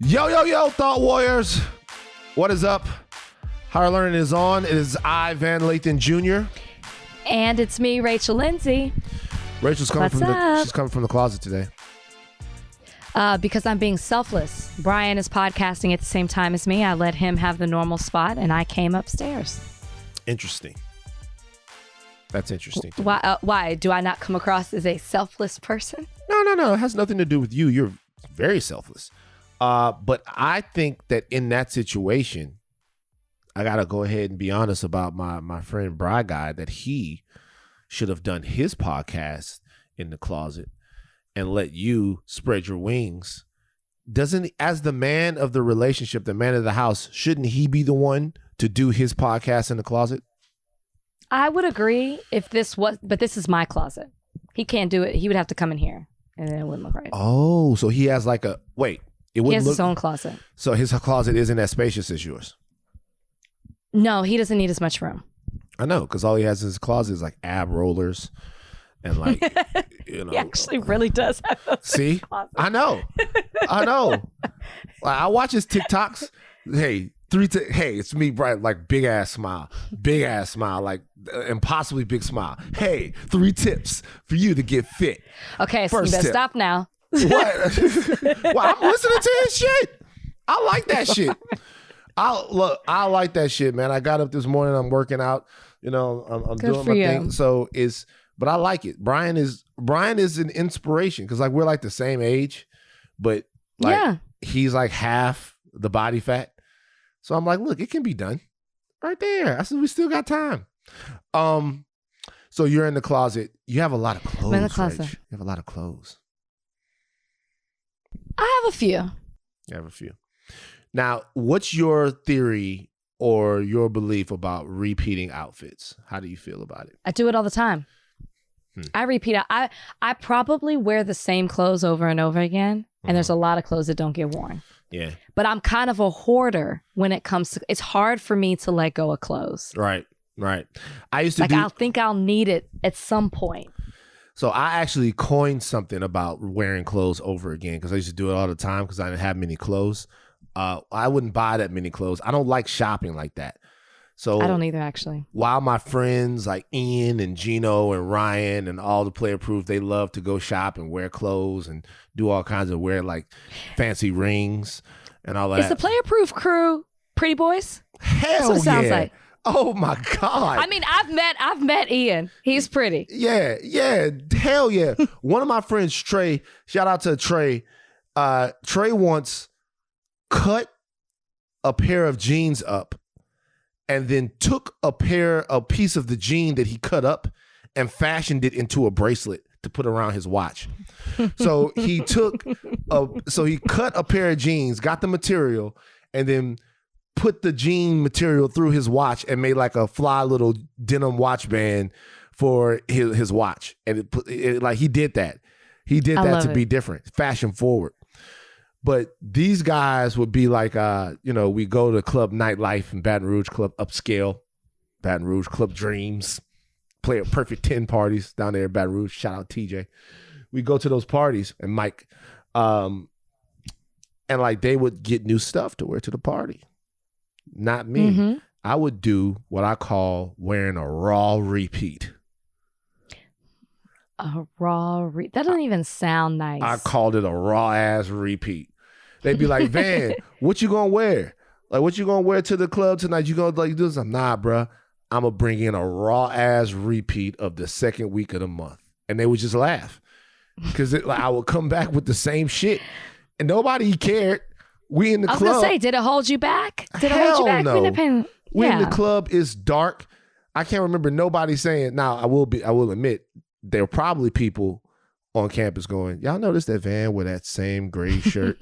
Yo, Thought Warriors. What is up? Higher Learning is on. It is I, Lathan Jr. And it's me, Rachel Lindsay. Rachel's coming she's coming from the closet today. Because I'm being selfless. Brian is podcasting at the same time as me. I let him have the normal spot, and I came upstairs. Interesting. That's interesting. Why? Do I not come across as a selfless person? No. It has nothing to do with you. You're very selfless. But I think that in that situation, I got to go ahead and be honest about my friend Bry Guy, that he should have done his podcast in the closet and let you spread your wings. Doesn't, as the man of the relationship, the man of the house, shouldn't he be the one to do his podcast in the closet? I would agree if this was, but this is my closet. He can't do it. He would have to come in here and then it wouldn't look right. Oh, so he has like he has his own closet. So his closet isn't as spacious as yours. No, he doesn't need as much room. I know, because all he has in his closet is like ab rollers and like, you know. He actually really does have those. See? I know. I watch his TikToks. Hey, it's me, Brian, like big ass smile, like impossibly big smile. Hey, 3 tips for you to get fit. Okay, so you better stop now. What? Well, I'm listening to his shit. I like that shit. I like that shit, man. I got up this morning. I'm working out. You know, I'm doing my thing. So but I like it. Brian is an inspiration because like we're like the same age, but like he's like half the body fat. So I'm like, look, it can be done right there. I said, we still got time. So you're in the closet. You have a lot of clothes. I'm in the closet. Rach. You have a lot of clothes. I have a few. You have a few. Now, what's your theory or your belief about repeating outfits? How do you feel about it? I do it all the time. I repeat. I probably wear the same clothes over and over again. And there's a lot of clothes that don't get worn. Yeah. But I'm kind of a hoarder when it comes to, it's hard for me to let go of clothes. Right. I used to I'll need it at some point. So I actually coined something about wearing clothes over again because I used to do it all the time because I didn't have many clothes. I wouldn't buy that many clothes. I don't like shopping like that. So I don't either, actually. While my friends like Ian and Gino and Ryan and all the Player Proof, they love to go shop and wear clothes and do all kinds of wear like fancy rings and all that. Is the Player Proof crew pretty boys? Hell That's what it sounds like. Oh my God. I mean, I've met Ian. He's pretty. Yeah. Hell yeah. One of my friends, Trey, shout out to Trey. Trey once cut a pair of jeans up and then took a piece of the jean that he cut up and fashioned it into a bracelet to put around his watch. So he cut a pair of jeans, got the material, and then put the jean material through his watch and made like a fly little denim watch band for his watch. And he did that. He did that to be different, fashion forward. But these guys would be like, we go to Club Nightlife in Baton Rouge, Club Upscale, Baton Rouge, Club Dreams, play a Perfect 10 parties down there in Baton Rouge. Shout out TJ. We go to those parties and Mike, and like they would get new stuff to wear to the party. Not me. Mm-hmm. I would do what I call wearing a raw repeat. A raw repeat? That doesn't even sound nice. I called it a raw ass repeat. They'd be like, Van, what you gonna wear? Like, what you gonna wear to the club tonight? You gonna like do this? Nah, bruh. I'm gonna bring in a raw ass repeat of the second week of the month. And they would just laugh. Because I would come back with the same shit. And nobody cared. We in the club. I was gonna say, did it hold you back? Did it hold you back? No. We in the club, it's dark. I can't remember nobody saying. Now I will admit there are probably people on campus going, y'all notice that Van with that same gray shirt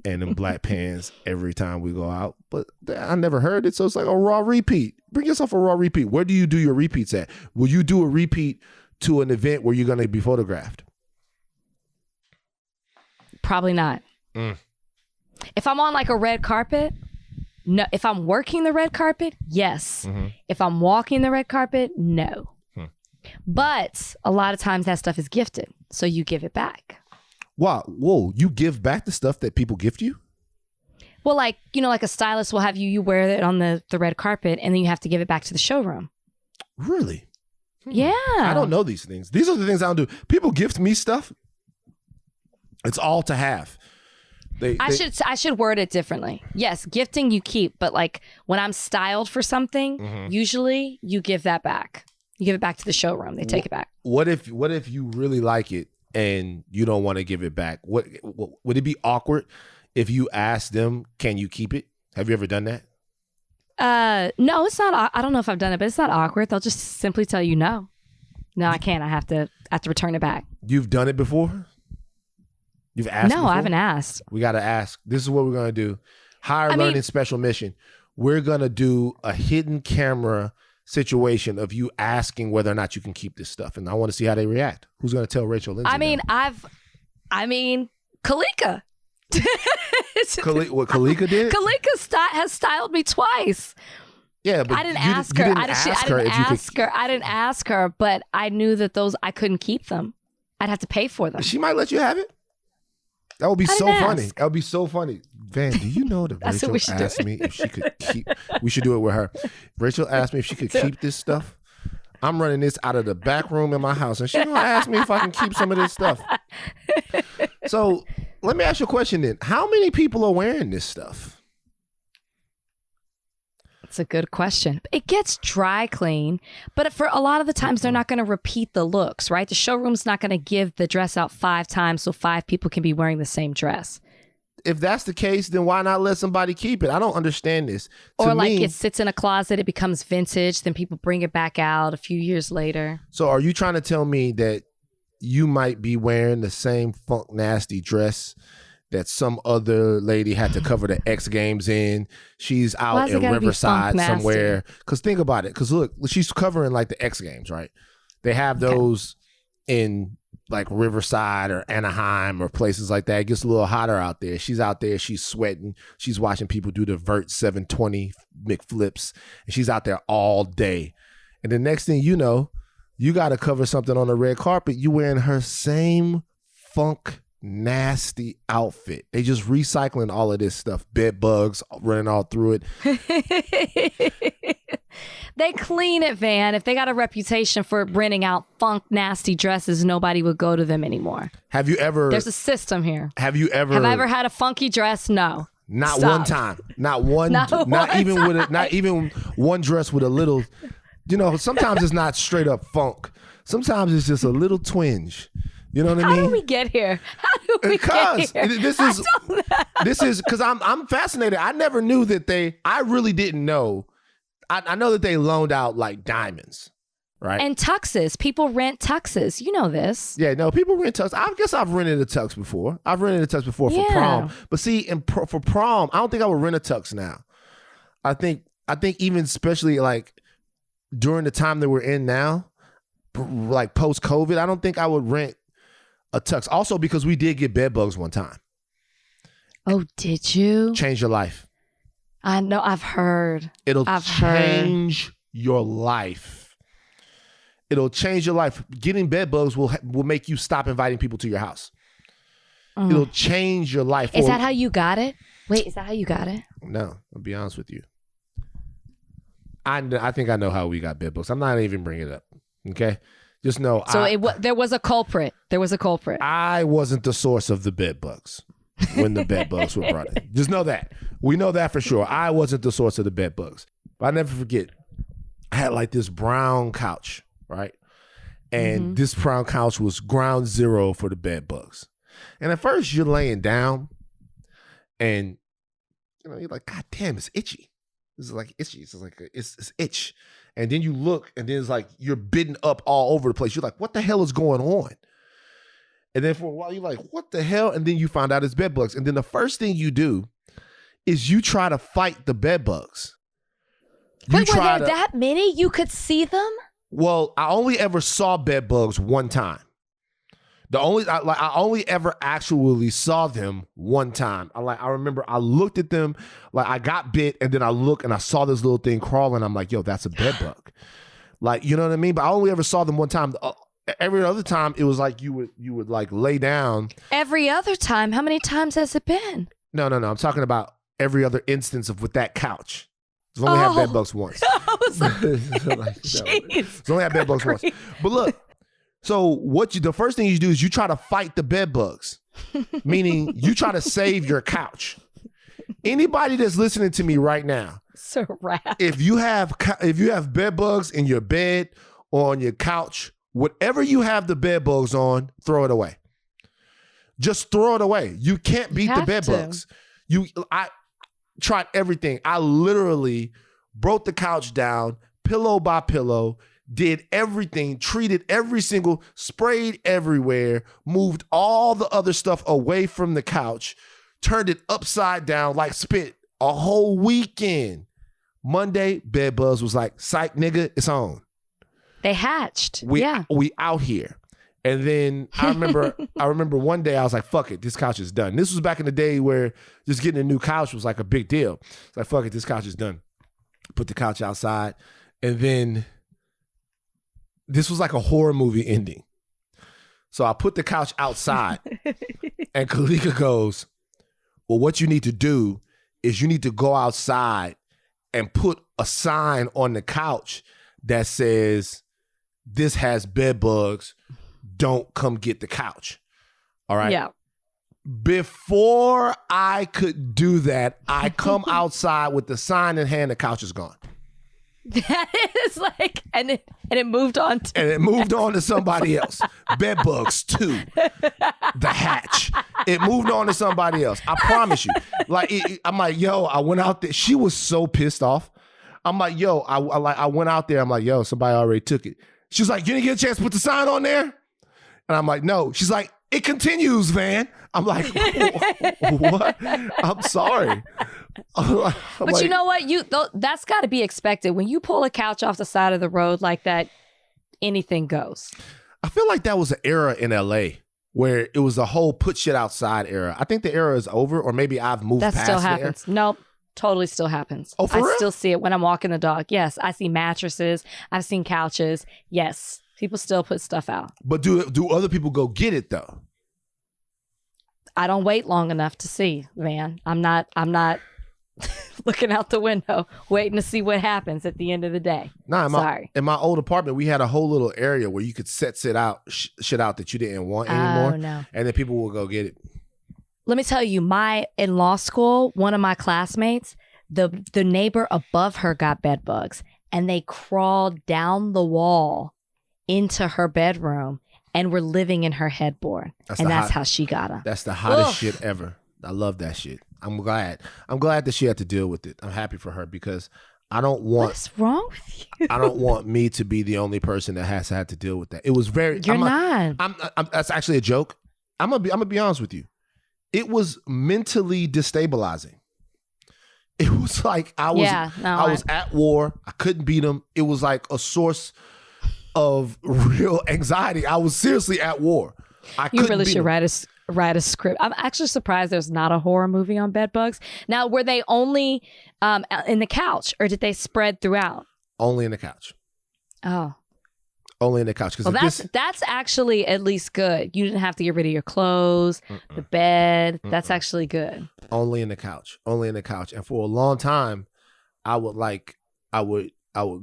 and them black pants every time we go out? But I never heard it, so it's like a raw repeat. Bring yourself a raw repeat. Where do you do your repeats at? Will you do a repeat to an event where you're going to be photographed? Probably not. If I'm on like a red carpet, no. If I'm working the red carpet, yes. Mm-hmm. If I'm walking the red carpet, no. But a lot of times that stuff is gifted, so you give it back. Wow. Whoa, you give back the stuff that people gift you? Well, like, like a stylist will have you wear it on the red carpet and then you have to give it back to the showroom. Really? Yeah. I don't know these things. These are the things I don't do. People gift me stuff. It's all to have. I should word it differently. Yes, gifting you keep, but like when I'm styled for something, usually you give that back. You give it back to the showroom. They take it back. What if you really like it and you don't want to give it back? What would it be awkward if you ask them, can you keep it? Have you ever done that? No, it's not. I don't know if I've done it, but it's not awkward. They'll just simply tell you no. No, I can't. I have to return it back. You've done it before? You've asked No, before? I haven't asked. We got to ask. This is what we're going to do. Higher Learning Special Mission. We're going to do a hidden camera situation of you asking whether or not you can keep this stuff. And I want to see how they react. Who's going to tell Rachel Lindsay? Kalika. What Kalika did? Kalika has styled me twice. Yeah, but I didn't ask her. I didn't ask her, but I knew that I couldn't keep them. I'd have to pay for them. She might let you have it. That would be so funny. That would be so funny. Van, do you know that Rachel asked me if she could keep... We should do it with her. Rachel asked me if she could keep this stuff. I'm running this out of the back room in my house, and she's going to ask me if I can keep some of this stuff. So let me ask you a question then. How many people are wearing this stuff? It's a good question. It gets dry clean, but for a lot of the times, they're not going to repeat the looks, right? The showroom's not going to give the dress out 5 times so 5 people can be wearing the same dress. If that's the case, then why not let somebody keep it? I don't understand this. Or like it sits in a closet, it becomes vintage, then people bring it back out a few years later. So are you trying to tell me that you might be wearing the same funk nasty dress that some other lady had to cover the X Games in? She's out in Riverside somewhere. Because think about it. Because look, she's covering like the X Games, right? They have those in like Riverside or Anaheim or places like that. It gets a little hotter out there. She's out there. She's sweating. She's watching people do the Vert 720 McFlips. And she's out there all day. And the next thing you know, you got to cover something on the red carpet. You wearing her same funk nasty outfit. They just recycling all of this stuff. Bed bugs running all through it. They clean it, Van. If they got a reputation for renting out funk nasty dresses, nobody would go to them anymore. Have you ever... There's a system here. Have I ever had a funky dress? No. Not one time. Not one. Not even one dress with a little... sometimes it's not straight up funk. Sometimes it's just a little twinge. You know what I mean? How did we get here? Because this is because I'm fascinated. I never knew that I really didn't know. I know that they loaned out like diamonds, right? And tuxes. People rent tuxes. You know this. Yeah, no, people rent tux. I guess I've rented a tux before. I've rented a tux before for prom. But see, for prom, I don't think I would rent a tux now. I think even especially like during the time that we're in now, like post-COVID, I don't think I would rent a tux. Also because we did get bed bugs one time. Oh, did you? Change your life. I know. I've heard. It'll change your life. It'll change your life. Getting bed bugs will make you stop inviting people to your house. It'll change your life. Is that how you got it? Wait, is that how you got it? No, I'll be honest with you. I think I know how we got bed bugs. I'm not even bringing it up. Okay? Just know. So there was a culprit. There was a culprit. I wasn't the source of the bed bugs when the bed bugs were brought in. Just know that. We know that for sure. I wasn't the source of the bed bugs. But I never forget, I had like this brown couch, right? And this brown couch was ground zero for the bed bugs. And at first you're laying down and you're like, God damn, it's itchy. This is like itchy. It's like it's itch. And then you look and then it's like you're bitten up all over the place. You're like, what the hell is going on? And then for a while you're like, what the hell? And then you find out it's bed bugs. And then the first thing you do is you try to fight the bed bugs. Wait, were there that many? You could see them? Well, I only ever saw bed bugs one time. I only ever actually saw them one time. I remember I looked at them, like I got bit, and then I look and I saw this little thing crawling. I'm like, yo, that's a bed bug. Like, you know what I mean? But I only ever saw them one time. Every other time, it was like you would like lay down. Every other time? How many times has it been? No. I'm talking about every other instance of with that couch. It's only had bed bugs once. I was like, jeez. It's only had bed bugs once. Agree. But look, so the first thing you do is you try to fight the bed bugs, meaning you try to save your couch. Anybody that's listening to me right now, so rad. if you have bed bugs in your bed or on your couch, whatever you have the bed bugs on, throw it away. Just throw it away. You can't beat the bed bugs. I tried everything. I literally broke the couch down, pillow by pillow, did everything, treated every single, sprayed everywhere, moved all the other stuff away from the couch, turned it upside down, like spit a whole weekend. Monday, bed bugs was like, psych, nigga, it's on. They hatched. We out here. And then I remember one day I was like, fuck it, this couch is done. This was back in the day where just getting a new couch was like a big deal. It's like, fuck it, this couch is done. Put the couch outside. And then this was like a horror movie ending. So I put the couch outside and Kalika goes, well, what you need to do is you need to go outside and put a sign on the couch that says, this has bed bugs. Don't come get the couch. All right. Yeah. Before I could do that, I come outside with the sign in hand, the couch is gone. That is like, and it moved on to. And it moved on to somebody else. Bed bugs too. The hatch. It moved on to somebody else. I promise you. Like, I'm like, yo, I went out there. She was so pissed off. I'm like, yo, I went out there. I'm like, yo, somebody already took it. She was like, you didn't get a chance to put the sign on there? And I'm like, no. She's like, it continues, Van. I'm like, what? I'm sorry. But like, you know what? That's got to be expected. When you pull a couch off the side of the road like that, anything goes. I feel like that was an era in LA where it was a whole put shit outside era. I think the era is over, or maybe I've moved past it. That still happens. Nope. Totally still happens. Oh, for real? I still see it when I'm walking the dog. Yes. I see mattresses. I've seen couches. Yes. People still put stuff out. But do other people go get it though? I don't wait long enough to see, Van. I'm not looking out the window waiting to see what happens at the end of the day. Sorry. In my old apartment, we had a whole little area where you could set shit out that you didn't want anymore. Oh, no. And then people will go get it. Let me tell you, in law school, one of my classmates, the neighbor above her got bed bugs, and they crawled down the wall into her bedroom and were living in her headboard. That's how she got them. That's the hottest shit ever. I love that shit. I'm glad that she had to deal with it. I'm happy for her because I don't want. What's wrong with you? I don't want me to be the only person that has had to deal with that. It was very. You're not. That's actually a joke. I'm gonna be honest with you. It was mentally destabilizing. It was like I was at war. I couldn't beat them. It was like a source of real anxiety. I was seriously at war. You really should write a script. I'm actually surprised there's not a horror movie on bed bugs. Now, were they only in the couch, or did they spread throughout? Only in the couch. Oh. Only in the couch. Well, that's actually at least good. You didn't have to get rid of your clothes, the bed. That's actually good. Only in the couch. Only in the couch. And for a long time, I would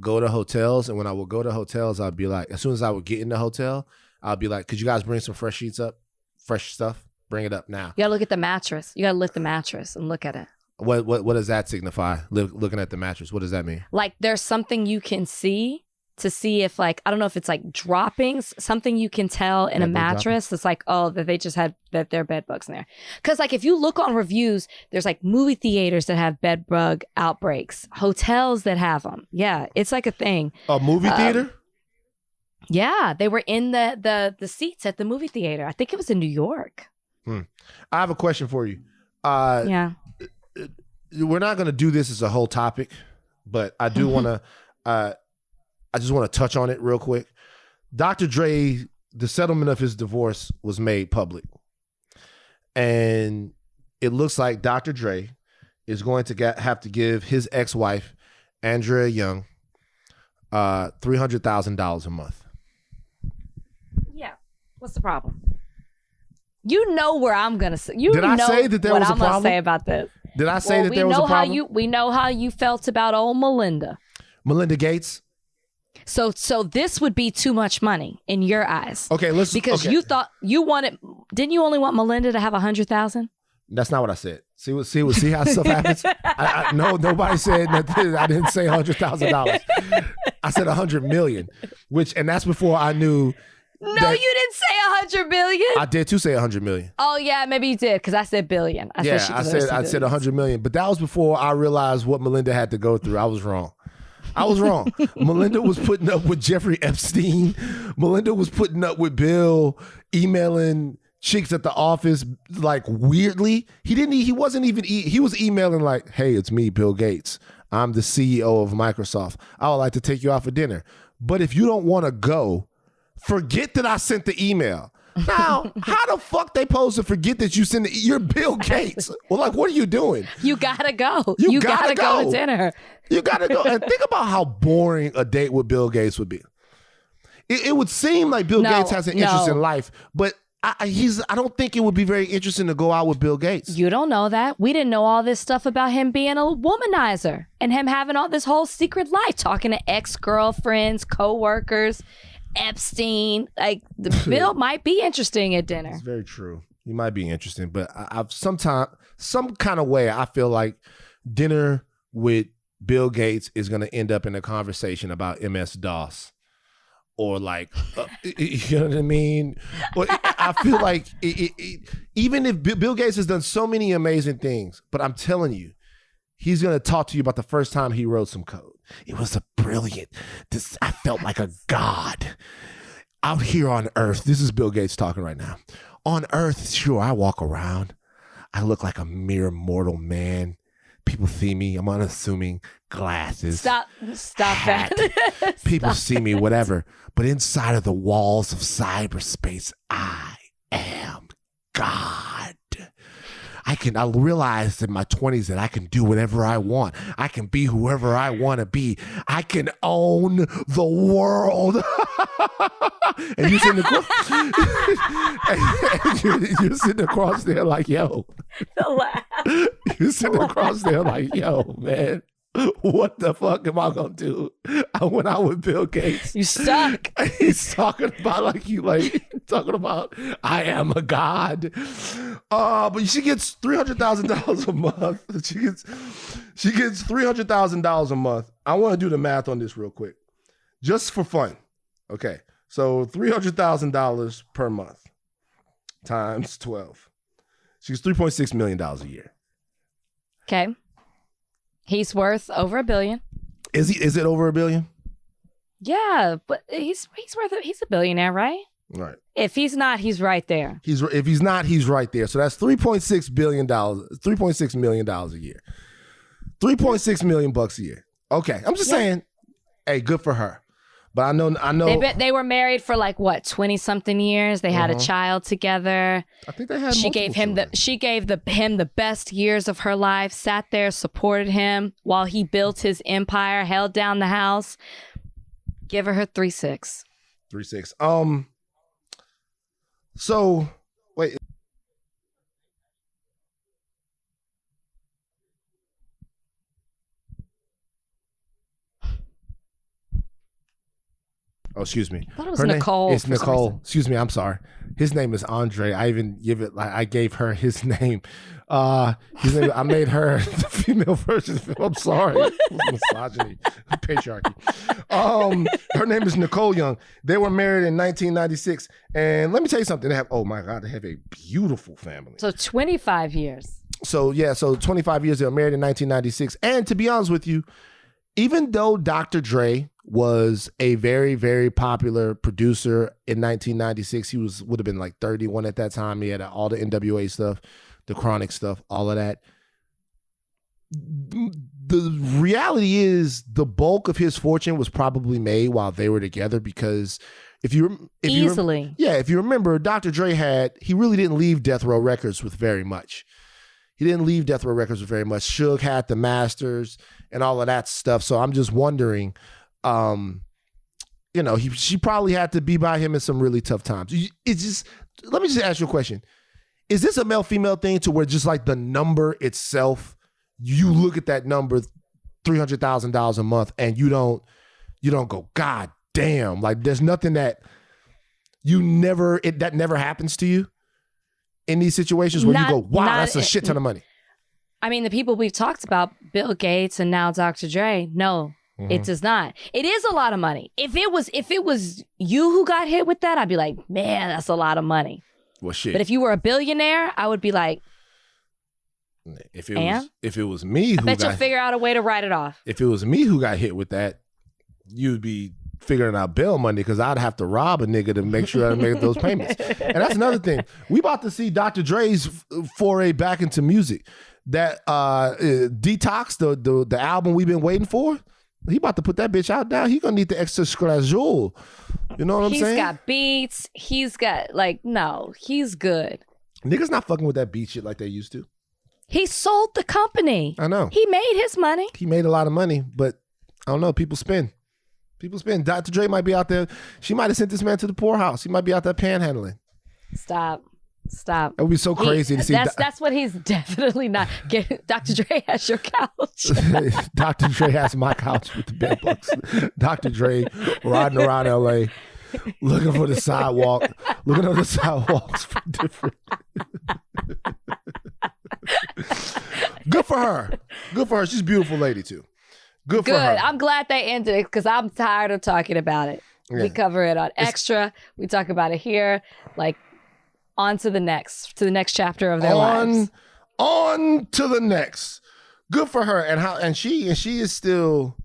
go to hotels, and when I would go to hotels, I'd be like, as soon as I would get in the hotel, I'd be like, could you guys bring some fresh sheets up? Fresh stuff? Bring it up now. You gotta look at the mattress. You gotta lift the mattress and look at it. What does that signify? Looking at the mattress. What does that mean? Like there's something you can see to see if I don't know if it's like droppings, something you can tell in a mattress that's like, oh, that they just had that there are bed bugs in there. Because like if you look on reviews, there's like movie theaters that have bed bug outbreaks, hotels that have them. Yeah, it's like a thing. A movie theater? Yeah, they were in the seats at the movie theater. I think it was in New York. I have a question for you. Yeah. We're not going to do this as a whole topic, but I do want to, I just want to touch on it real quick. Dr. Dre, the settlement of his divorce was made public. And it looks like Dr. Dre is going to have to give his ex-wife, Andrea Young, $300,000 a month. Yeah. What's the problem? You know where I'm going to say. Did I say that there was a problem? What I'm going to say about this. Did I say that there was a problem? We know how you felt about old Melinda. Melinda Gates? So this would be too much money in your eyes. Okay, because you thought you wanted. Didn't you only want Melinda to have 100,000? That's not what I said. See how stuff happens. No, nobody said that. I didn't say $100,000. I said 100 million, and that's before I knew. No, you didn't say 100 million. I did too say 100 million. Oh yeah, maybe you did because I said billion. I said 100 million, but that was before I realized what Melinda had to go through. I was wrong. Melinda was putting up with Jeffrey Epstein. Melinda was putting up with Bill emailing chicks at the office like weirdly. He was emailing like, "Hey, it's me, Bill Gates. I'm the CEO of Microsoft. I would like to take you out for dinner. But if you don't want to go, forget that I sent the email." Now, how the fuck they supposed to forget that you sent you're Bill Gates? Well, like, what are you doing? You gotta go. You gotta go to dinner. You gotta go. And think about how boring a date with Bill Gates would be. It would seem like Bill Gates has an interest in life, but I don't think it would be very interesting to go out with Bill Gates. You don't know that. We didn't know all this stuff about him being a womanizer and him having all this whole secret life, talking to ex-girlfriends, co-workers, Epstein. Like, Bill might be interesting at dinner. It's very true. He might be interesting, but I've some kind of way, I feel like dinner with Bill Gates is going to end up in a conversation about MS-DOS. Or like, you know what I mean? But I feel like even if Bill Gates has done so many amazing things, but I'm telling you, he's going to talk to you about the first time he wrote some code. It was I felt like a god out here on Earth. This is Bill Gates talking right now. On Earth, sure, I walk around. I look like a mere mortal man. People see me. I'm unassuming. Glasses. Stop hat. that. People see me, whatever. But inside of the walls of cyberspace, I am God. I realized in my 20s that I can do whatever I want. I can be whoever I want to be. I can own the world. And you're sitting you're sitting across there like, yo. You're sitting across there like, yo, man. What the fuck am I gonna do? I went out with Bill Gates. You stuck. He's talking about I am a god. But she gets $300,000 a month. She gets $300,000 a month. I want to do the math on this real quick, just for fun. Okay, so $300,000 per month times 12. She gets $3.6 million a year. Okay. He's worth over $1 billion. Is it over $1 billion? Yeah, but he's a billionaire, right? Right. If he's not, he's right there. If he's not, he's right there. So that's $3.6 million a year. $3.6 million bucks a year. Okay, I'm just saying, hey, good for her. But I know they were married for like what, 20-something years. They had a child together. I think they had. She gave him the best years of her life. Sat there, supported him while he built his empire, held down the house. Give her 3.6. 3.6. So wait. Oh, excuse me. I thought it was Nicole. It's Nicole. Excuse me. I'm sorry. His name is Andre. I even I gave her his name. I made her the female version of him. I'm sorry. Misogyny, patriarchy. Her name is Nicole Young. They were married in 1996, and let me tell you something. They have a beautiful family. So 25 years. So 25 years. They were married in 1996, and to be honest with you, even though Dr. Dre was a very, very popular producer in 1996. He would have been like 31 at that time. He had all the NWA stuff, the Chronic stuff, all of that. The reality is the bulk of his fortune was probably made while they were together, because if you remember, Dr. Dre he really didn't leave Death Row Records with very much. Suge had the masters and all of that stuff. So I'm just wondering, she probably had to be by him in some really tough times. Let me just ask you a question. Is this a male-female thing to where just like the number itself you look at that number, $300,000 a month, and you don't go, God damn, like there's nothing that that never happens to you in these situations where you go, wow, that's a shit ton of money. I mean, the people we've talked about, Bill Gates and now Dr. Dre, no, it does not. It is a lot of money. If it was you who got hit with that, I'd be like, man, that's a lot of money. Well, shit. But if you were a billionaire, I would be like, if it was me who I bet you'll figure out a way to write it off. If it was me who got hit with that, you'd be figuring out bail money because I'd have to rob a nigga to make sure I make those payments. And that's another thing. We about to see Dr. Dre's foray back into music. That Detox, the album we've been waiting for, he about to put that bitch out now. He gonna need the extra scratchul. You know what I'm saying? He's got beats. He's got no, he's good. Niggas not fucking with that beat shit like they used to. He sold the company. I know. He made his money. He made a lot of money, but I don't know. People spend. Dr. Dre might be out there. She might have sent this man to the poorhouse. He might be out there panhandling. Stop. It would be so crazy to see. That's what he's definitely not. Dr. Dre has your couch. Dr. Dre has my couch with the bed bugs. Dr. Dre riding around LA, looking for the sidewalk, looking over the sidewalks for different. Good for her. She's a beautiful lady too. Good for her. I'm glad they ended it because I'm tired of talking about it. Yeah. We cover it on Extra. We talk about it here. Like, on to the next chapter of their lives. On to the next. Good for her. And she is still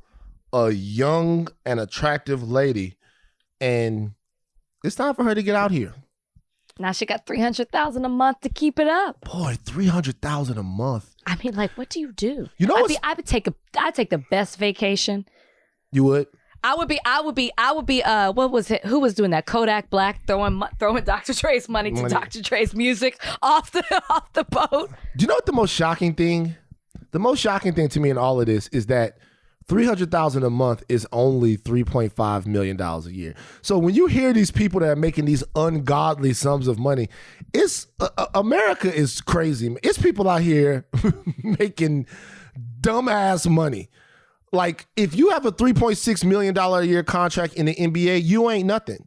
a young and attractive lady. And it's time for her to get out here. Now she got $300,000 a month to keep it up. Boy, $300,000 a month. I mean, like, what do you do? You know, I'd take the best vacation. You would? I would be. What was it? Who was doing that? Kodak Black throwing Dr. Dre's money to Dr. Dre's music off the boat. Do you know what the most shocking thing? The most shocking thing to me in all of this is that $300,000 a month is only $3.5 million a year. So when you hear these people that are making these ungodly sums of money, it's America is crazy. It's people out here making dumbass money. Like, if you have a $3.6 million a year contract in the NBA, you ain't nothing.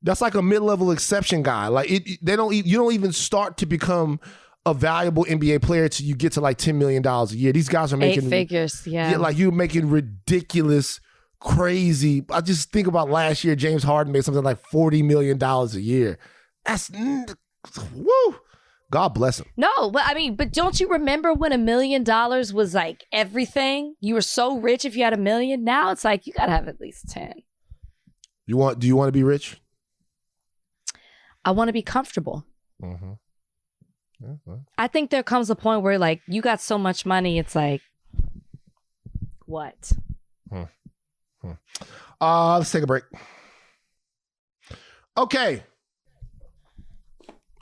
That's like a mid-level exception guy. Like, you don't even start to become a valuable NBA player till you get to like $10 million a year. These guys are making 8 figures, yeah. Like, you're making ridiculous, crazy. I just think about last year, James Harden made something like $40 million a year. That's woo. God bless him. No, but don't you remember when $1 million was like everything? You were so rich if you had $1 million. Now it's like you gotta have at least 10. Do you want to be rich? I want to be comfortable. Mm-hmm. Yeah, well. I think there comes a point where like you got so much money, it's like, what? Let's take a break. Okay.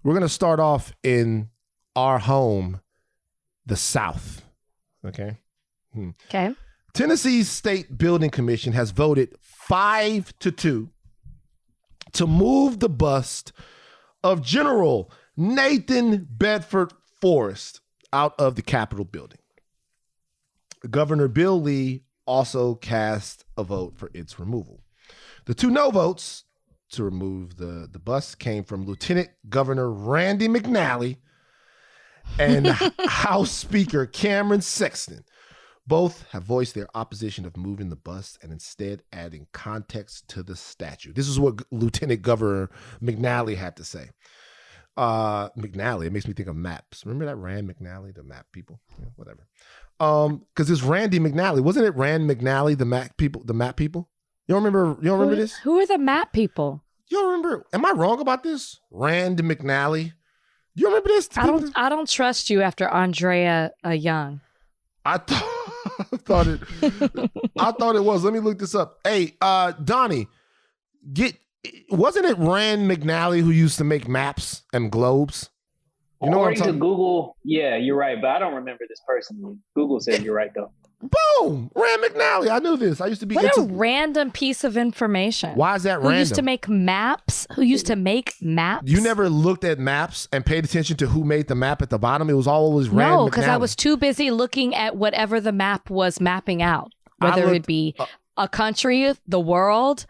We're going to start off in our home, the South. Okay? Okay. Tennessee's State Building Commission has voted 5-2 to move the bust of General Nathan Bedford Forrest out of the Capitol building. Governor Bill Lee also cast a vote for its removal. The 2 no votes to remove the bust came from Lieutenant Governor Randy McNally and House Speaker Cameron Sexton. Both have voiced their opposition of moving the bust and instead adding context to the statute. This is what Lieutenant Governor McNally had to say. McNally, it makes me think of maps. Remember that Rand McNally, the map people? Yeah, whatever. Because it's Randy McNally. Wasn't it Rand McNally, the map people? You don't remember this? Who are the map people? You don't remember? Am I wrong about this? Rand McNally. You remember this? I don't trust you after Andrea Young. I thought it was. Let me look this up. Hey, Donnie, wasn't it Rand McNally who used to make maps and globes? You know what I'm talking? Google, yeah, you're right, but I don't remember this personally. Google says you're right though. Boom! Rand McNally. I knew this. I used to be What a random piece of information. Why is that random? Who used to make maps? You never looked at maps and paid attention to who made the map at the bottom? It was always Rand McNally. No, because I was too busy looking at whatever the map was mapping out. Whether it be a country, the world,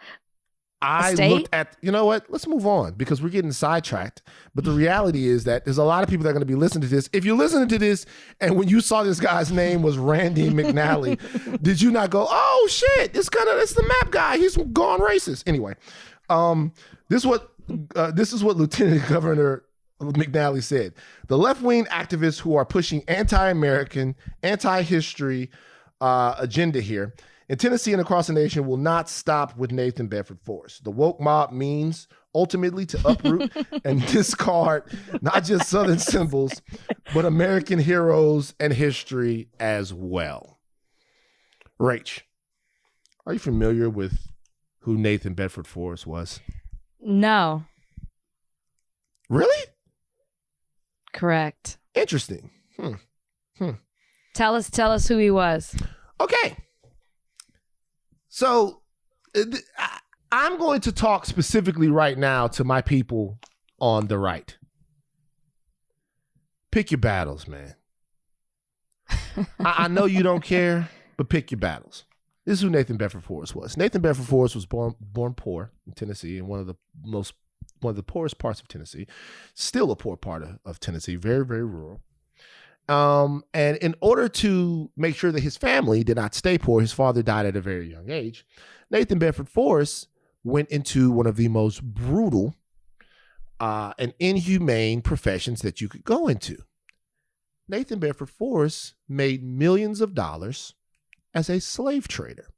a state. Looked at, you know what? Let's move on because we're getting sidetracked. But the reality is that there's a lot of people that are going to be listening to this. If you're listening to this and when you saw this guy's name was Randy McNally, did you not go, oh shit, it's the map guy. He's gone racist. Anyway, this is what Lieutenant Governor McNally said. The left-wing activists who are pushing anti-American, anti-history agenda here in Tennessee and across the nation will not stop with Nathan Bedford Forrest. The woke mob means ultimately to uproot and discard not just Southern symbols, but American heroes and history as well. Rach, are you familiar with who Nathan Bedford Forrest was? No. Really? Correct. Interesting. Tell us who he was. Okay. So I'm going to talk specifically right now to my people on the right. Pick your battles, man. I know you don't care, but pick your battles. This is who Nathan Bedford Forrest was. Nathan Bedford Forrest was born poor in Tennessee, in one of the poorest parts of Tennessee. Still a poor part of Tennessee, very, very rural. And in order to make sure that his family did not stay poor, his father died at a very young age. Nathan Bedford Forrest went into one of the most brutal and inhumane professions that you could go into. Nathan Bedford Forrest made millions of dollars as a slave trader.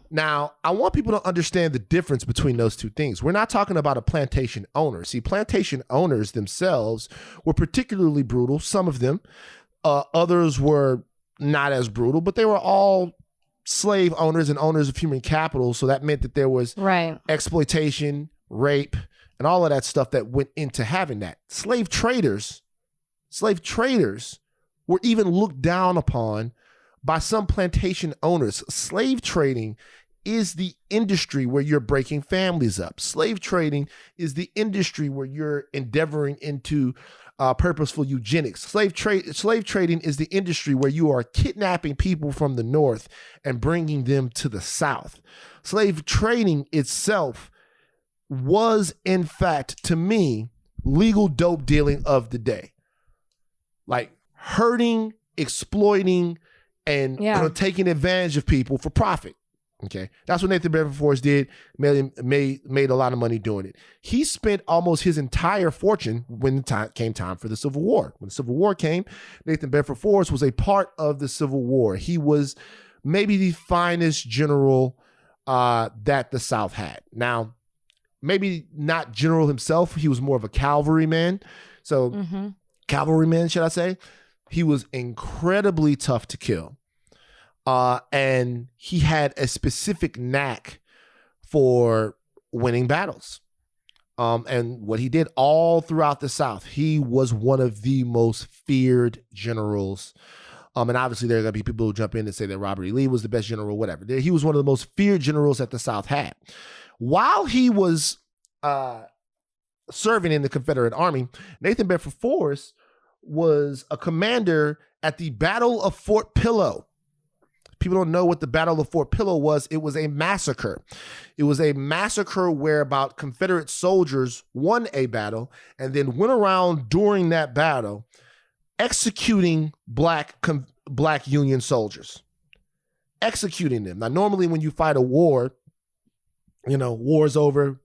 Now, I want people to understand the difference between those two things. We're not talking about a plantation owner. See, plantation owners themselves were particularly brutal. Some of them, others were not as brutal, but they were all slave owners and owners of human capital. So that meant that there was exploitation, rape, and all of that stuff that went into having that. Slave traders were even looked down upon by some plantation owners. Slave trading is the industry where you're breaking families up. Slave trading is the industry where you're endeavoring into purposeful eugenics. Slave trading is the industry where you are kidnapping people from the North and bringing them to the South. Slave trading itself was, in fact, to me, legal dope dealing of the day. Like hurting, exploiting, and taking advantage of people for profit. Okay, that's what Nathan Bedford Forrest did. Made a lot of money doing it. He spent almost his entire fortune when the came time for the Civil War. When the Civil War came, Nathan Bedford Forrest was a part of the Civil War. He was maybe the finest general that the South had. Now, maybe not general himself. He was more of a cavalryman. So, cavalryman, should I say? He was incredibly tough to kill. And he had a specific knack for winning battles. And what he did all throughout the South, he was one of the most feared generals. And obviously there are going to be people who jump in and say that Robert E. Lee was the best general, whatever. He was one of the most feared generals that the South had. While he was serving in the Confederate Army, Nathan Bedford Forrest was a commander at the Battle of Fort Pillow. People don't know what the Battle of Fort Pillow was. It was a massacre. It was a massacre where about Confederate soldiers won a battle and then went around during that battle executing black Union soldiers. Executing them. Now, normally when you fight a war, war's over,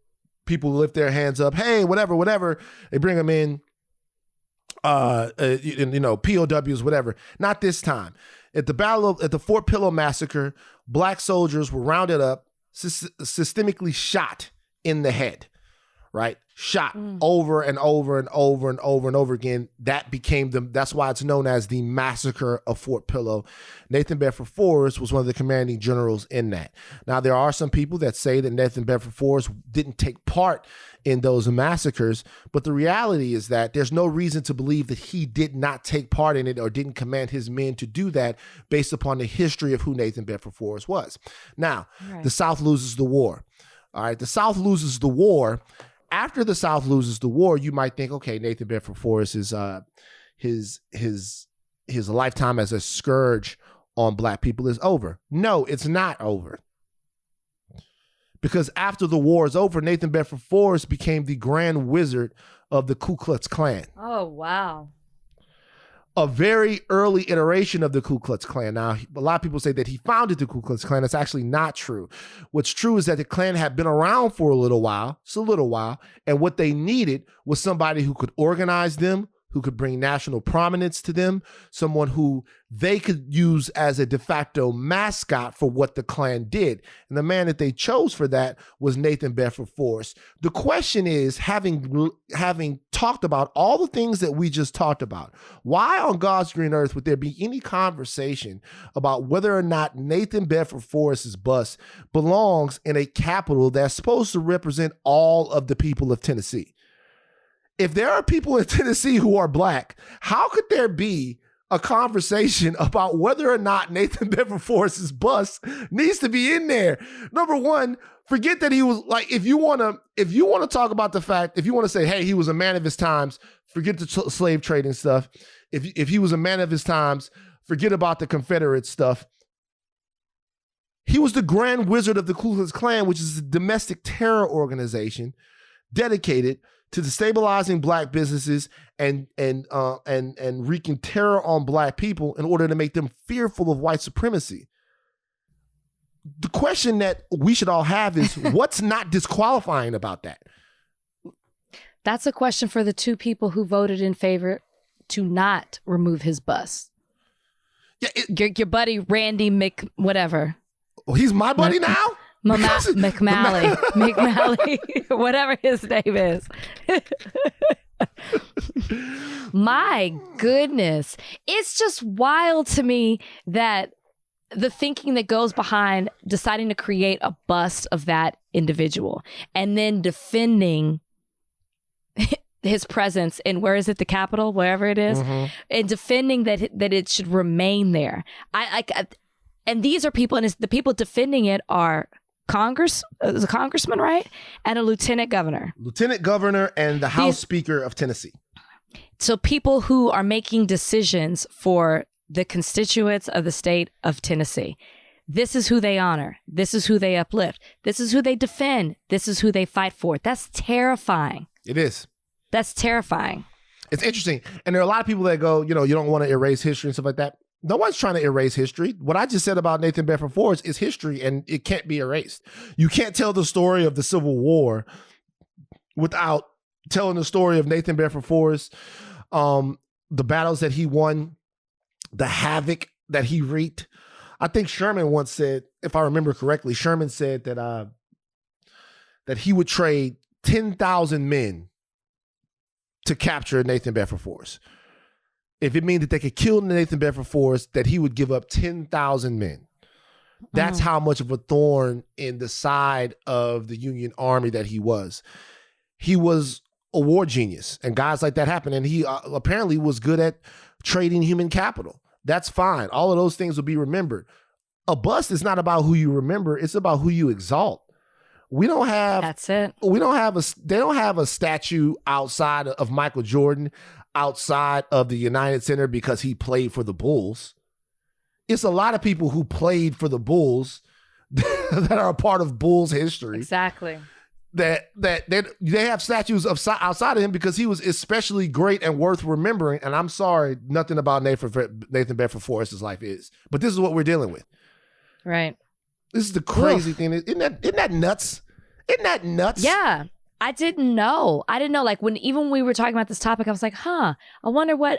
people lift their hands up, hey, whatever. They bring them in, POWs, whatever. Not this time. At the Fort Pillow massacre, black soldiers were rounded up, systemically shot in the head, right? Shot over and over and over and over and over again. That's why it's known as the Massacre of Fort Pillow. Nathan Bedford Forrest was one of the commanding generals in that. Now, there are some people that say that Nathan Bedford Forrest didn't take part in those massacres, but the reality is that there's no reason to believe that he did not take part in it or didn't command his men to do that based upon the history of who Nathan Bedford Forrest was. Now, the South loses the war. All right, the South loses the war. After the South loses the war, you might think, okay, Nathan Bedford Forrest is his lifetime as a scourge on Black people is over. No, it's not over. Because after the war is over, Nathan Bedford Forrest became the Grand Wizard of the Ku Klux Klan. Oh, wow. A very early iteration of the Ku Klux Klan. Now, a lot of people say that he founded the Ku Klux Klan. That's actually not true. What's true is that the Klan had been around for a little while, and what they needed was somebody who could organize them, who could bring national prominence to them, someone who they could use as a de facto mascot for what the Klan did. And the man that they chose for that was Nathan Bedford Forrest. The question is, having talked about all the things that we just talked about, why on God's green earth would there be any conversation about whether or not Nathan Bedford Forrest's bust belongs in a capital that's supposed to represent all of the people of Tennessee? If there are people in Tennessee who are Black, how could there be a conversation about whether or not Nathan Bedford Forrest's bust needs to be in there? Number one, forget that he was like, if you want to talk about the fact, if you want to say, hey, he was a man of his times, forget the slave trading stuff. If he was a man of his times, forget about the Confederate stuff. He was the Grand Wizard of the Ku Klux Klan, which is a domestic terror organization dedicated to destabilizing Black businesses and wreaking terror on Black people in order to make them fearful of white supremacy. The question that we should all have is, what's not disqualifying about that? That's a question for the two people who voted in favor to not remove his bust. Yeah, your buddy Randy whatever. Oh, he's my buddy now? McMalley, whatever his name is. My goodness. It's just wild to me that the thinking that goes behind deciding to create a bust of that individual and then defending his presence in, where is it, the Capitol, wherever it is, and defending that it should remain there. And these are people, and the people defending it are a congressman, right? And a lieutenant governor. Lieutenant governor and the House Speaker of Tennessee. So people who are making decisions for the constituents of the state of Tennessee. This is who they honor. This is who they uplift. This is who they defend. This is who they fight for. That's terrifying. It is. That's terrifying. It's interesting. And there are a lot of people that go, you don't want to erase history and stuff like that. No one's trying to erase history. What I just said about Nathan Bedford Forrest is history, and it can't be erased. You can't tell the story of the Civil War without telling the story of Nathan Bedford Forrest, the battles that he won, the havoc that he wreaked. I think Sherman once said, if I remember correctly, Sherman said that he would trade 10,000 men to capture Nathan Bedford Forrest. If it meant that they could kill Nathan Bedford Forrest, that he would give up 10,000 men. That's how much of a thorn in the side of the Union Army that he was. He was a war genius, and guys like that happen. And he apparently was good at trading human capital. That's fine. All of those things will be remembered. A bust is not about who you remember. It's about who you exalt. We don't have. That's it. We don't have they don't have a statue outside of Michael Jordan, outside of the United Center because he played for the Bulls. It's a lot of people who played for the Bulls that are a part of Bulls history. Exactly. That they have statues outside of him because he was especially great and worth remembering. And I'm sorry, nothing about Nathan Bedford Forrest's life is. But this is what we're dealing with. Right. This is the crazy thing. Isn't that nuts? Isn't that nuts? Yeah. I didn't know. Like when we were talking about this topic, I was like, I wonder what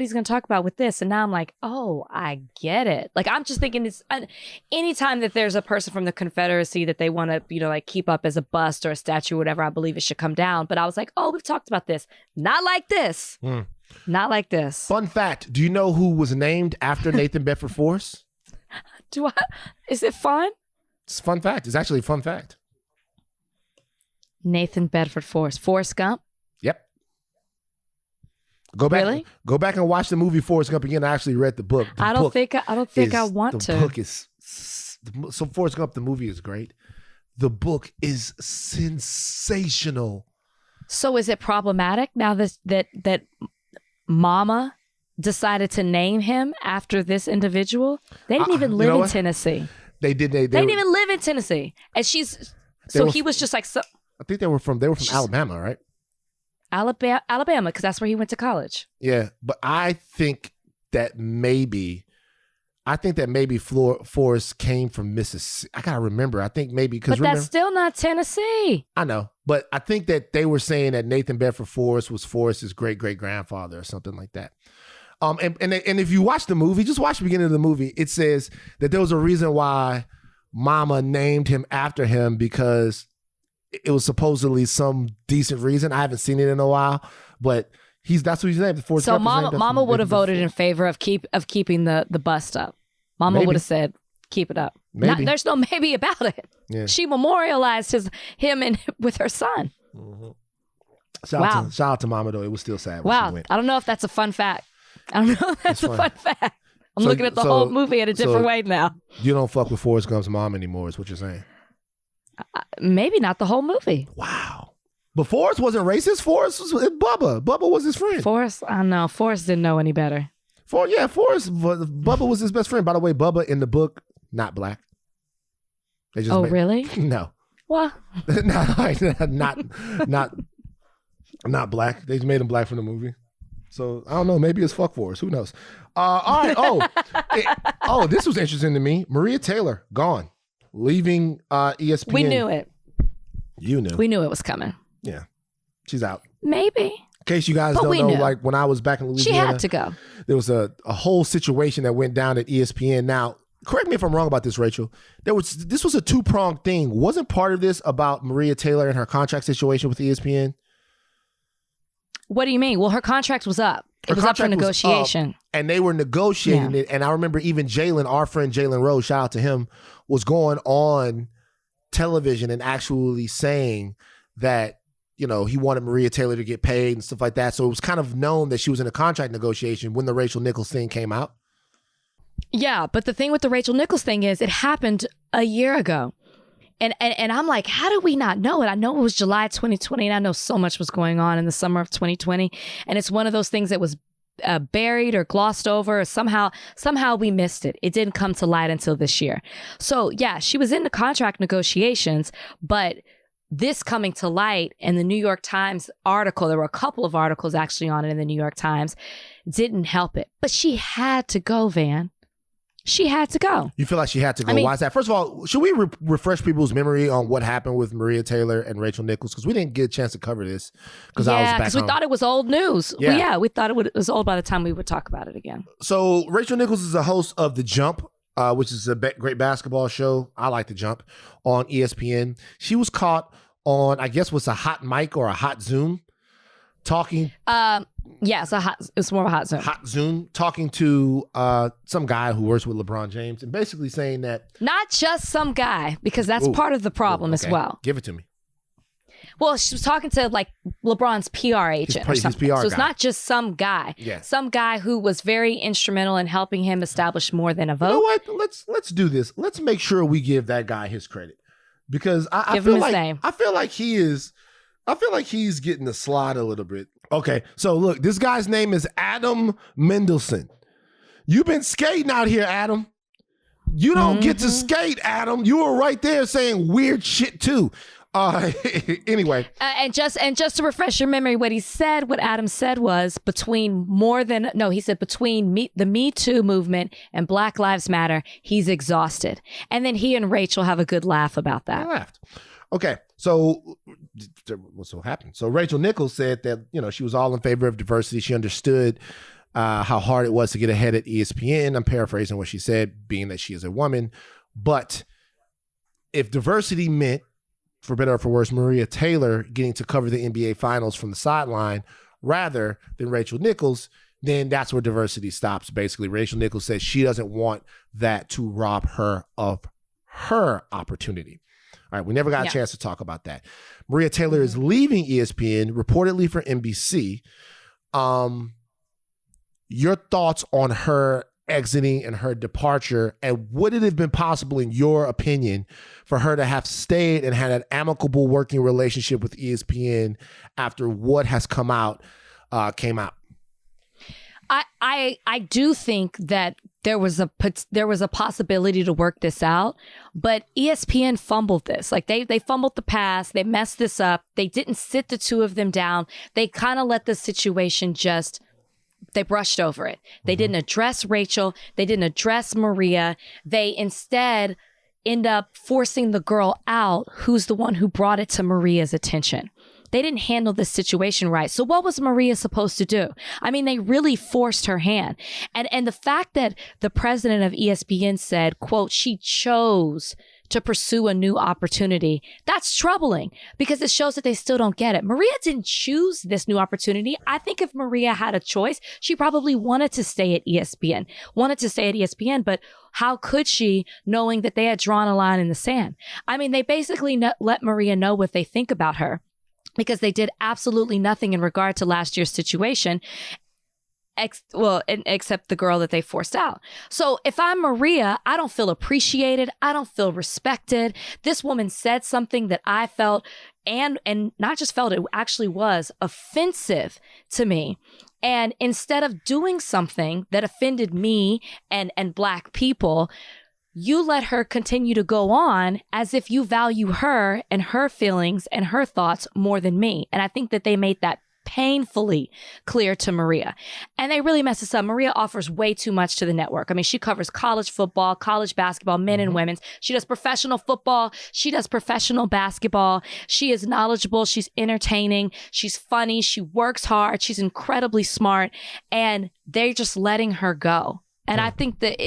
he's going to talk about with this. And now I'm like, oh, I get it. Like, I'm just thinking it's anytime that there's a person from the Confederacy that they want to, like keep up as a bust or a statue or whatever, I believe it should come down. But I was like, oh, we've talked about this. Not like this. Not like this. Fun fact. Do you know who was named after Nathan Bedford Forrest? Is it fun? It's a fun fact. It's actually a fun fact. Nathan Bedford Forrest. Forrest Gump? Yep. Go back. Really? Go back and watch the movie Forrest Gump again. I actually read the book. I don't think I want to. The book is so Forrest Gump. The movie is great. The book is sensational. So is it problematic now that Mama decided to name him after this individual? They didn't even live in Tennessee. They did. They didn't even live in Tennessee, and he was just like so. I think they were from Alabama, right? Alabama, because that's where he went to college. Yeah, but I think that maybe Forrest came from Mississippi. I gotta remember. I think maybe because that's still not Tennessee. I know, but I think that they were saying that Nathan Bedford Forrest was Forrest's great grandfather or something like that. And if you watch the movie, just watch the beginning of the movie. It says that there was a reason why Mama named him after him because it was supposedly some decent reason. I haven't seen it in a while, but that's what he's named. So Mama would have voted in favor of keeping the bust up. Mama would have said, keep it up. There's no maybe about it. Yeah. She memorialized him with her son. Mm-hmm. Shout out to Mama though. It was still sad when she went. I don't know if that's a fun fact. I don't know if that's a fun fact. I'm looking at the whole movie in a different way now. You don't fuck with Forrest Gump's mom anymore is what you're saying. Maybe not the whole movie. Wow. But Forrest wasn't racist. Forrest was Bubba. Bubba was his friend. Forrest, I don't know. Forrest didn't know any better. Bubba was his best friend. By the way, Bubba in the book, not black. Really? No. What? not black. They just made him black from the movie. So I don't know. Maybe it's fuck Forrest. Who knows? All right. This was interesting to me. Maria Taylor gone, leaving ESPN. We knew it. You knew. We knew it was coming. Yeah, she's out. Maybe. In case you guys don't know, like when I was back in Louisiana, she had to go. There was a whole situation that went down at ESPN. Now, correct me if I'm wrong about this, Rachel. This was a two-pronged thing. Wasn't part of this about Maria Taylor and her contract situation with ESPN? What do you mean? Well, her contract was up. It was up for negotiation. And they were negotiating it. And I remember even Jalen, our friend Jalen Rose, shout out to him, was going on television and actually saying that, he wanted Maria Taylor to get paid and stuff like that. So it was kind of known that she was in a contract negotiation when the Rachel Nichols thing came out. Yeah, but the thing with the Rachel Nichols thing is it happened a year ago. And I'm like, how did we not know it? I know it was July 2020, and I know so much was going on in the summer of 2020. And it's one of those things that was buried or glossed over, or somehow we missed it. It didn't come to light until this year. So yeah, she was in the contract negotiations, but this coming to light in the New York Times article, there were a couple of articles actually on it in the New York Times, didn't help it. But she had to go, Van. She had to go. You feel like she had to go? Why is that? First of all, should we refresh people's memory on what happened with Maria Taylor and Rachel Nichols? Because we didn't get a chance to cover this. Because we thought it was old news. Yeah, we thought it was old by the time we would talk about it again. So Rachel Nichols is a host of The Jump, which is a great basketball show. I like The Jump on ESPN. She was caught on, I guess, what's a hot mic or a hot Zoom talking. It's more of a hot Zoom. Hot Zoom, talking to some guy who works with LeBron James and basically saying that... Not just some guy, because that's part of the problem as well. Give it to me. Well, she was talking to like LeBron's PR agent or something. So it's not just some guy. Yeah. Some guy who was very instrumental in helping him establish more than a vote. You know what? Let's do this. Let's make sure we give that guy his credit. Because I feel like he's getting the slide a little bit. Okay, so look, this guy's name is Adam Mendelsohn. You've been skating out here, Adam. You don't get to skate, Adam. You were right there saying weird shit too. Anyway. And just to refresh your memory, what Adam said was between the Me Too movement and Black Lives Matter, he's exhausted. And then he and Rachel have a good laugh about that. I laughed. Okay, so what's happened? So Rachel Nichols said that, she was all in favor of diversity. She understood how hard it was to get ahead at ESPN. I'm paraphrasing what she said, being that she is a woman. But if diversity meant, for better or for worse, Maria Taylor getting to cover the NBA Finals from the sideline rather than Rachel Nichols, then that's where diversity stops. Basically, Rachel Nichols says she doesn't want that to rob her of her opportunity. All right, we never got a chance to talk about that. Maria Taylor is leaving ESPN, reportedly for NBC. Your thoughts on her exiting and her departure, and would it have been possible, in your opinion, for her to have stayed and had an amicable working relationship with ESPN after what has came out? I do think that there was a possibility to work this out, but ESPN fumbled this. Like they fumbled the pass, they messed this up. They didn't sit the two of them down. They kind of let the situation they brushed over it. They didn't address Rachel. They didn't address Maria. They instead end up forcing the girl out, who's the one who brought it to Maria's attention. They didn't handle this situation right. So what was Maria supposed to do? I mean, they really forced her hand. And the fact that the president of ESPN said, quote, she chose to pursue a new opportunity, that's troubling because it shows that they still don't get it. Maria didn't choose this new opportunity. I think if Maria had a choice, she probably wanted to stay at ESPN, but how could she, knowing that they had drawn a line in the sand? I mean, they basically let Maria know what they think about her, because they did absolutely nothing in regard to last year's situation, except the girl that they forced out. So if I'm Maria, I don't feel appreciated. I don't feel respected. This woman said something that I felt, and not just felt, it actually was offensive to me. And instead of doing something that offended me and Black people, you let her continue to go on as if you value her and her feelings and her thoughts more than me. And I think that they made that painfully clear to Maria. And they really messed this up. Maria offers way too much to the network. I mean, she covers college football, college basketball, men and women's. She does professional football. She does professional basketball. She is knowledgeable. She's entertaining. She's funny. She works hard. She's incredibly smart. And they're just letting her go. And I think that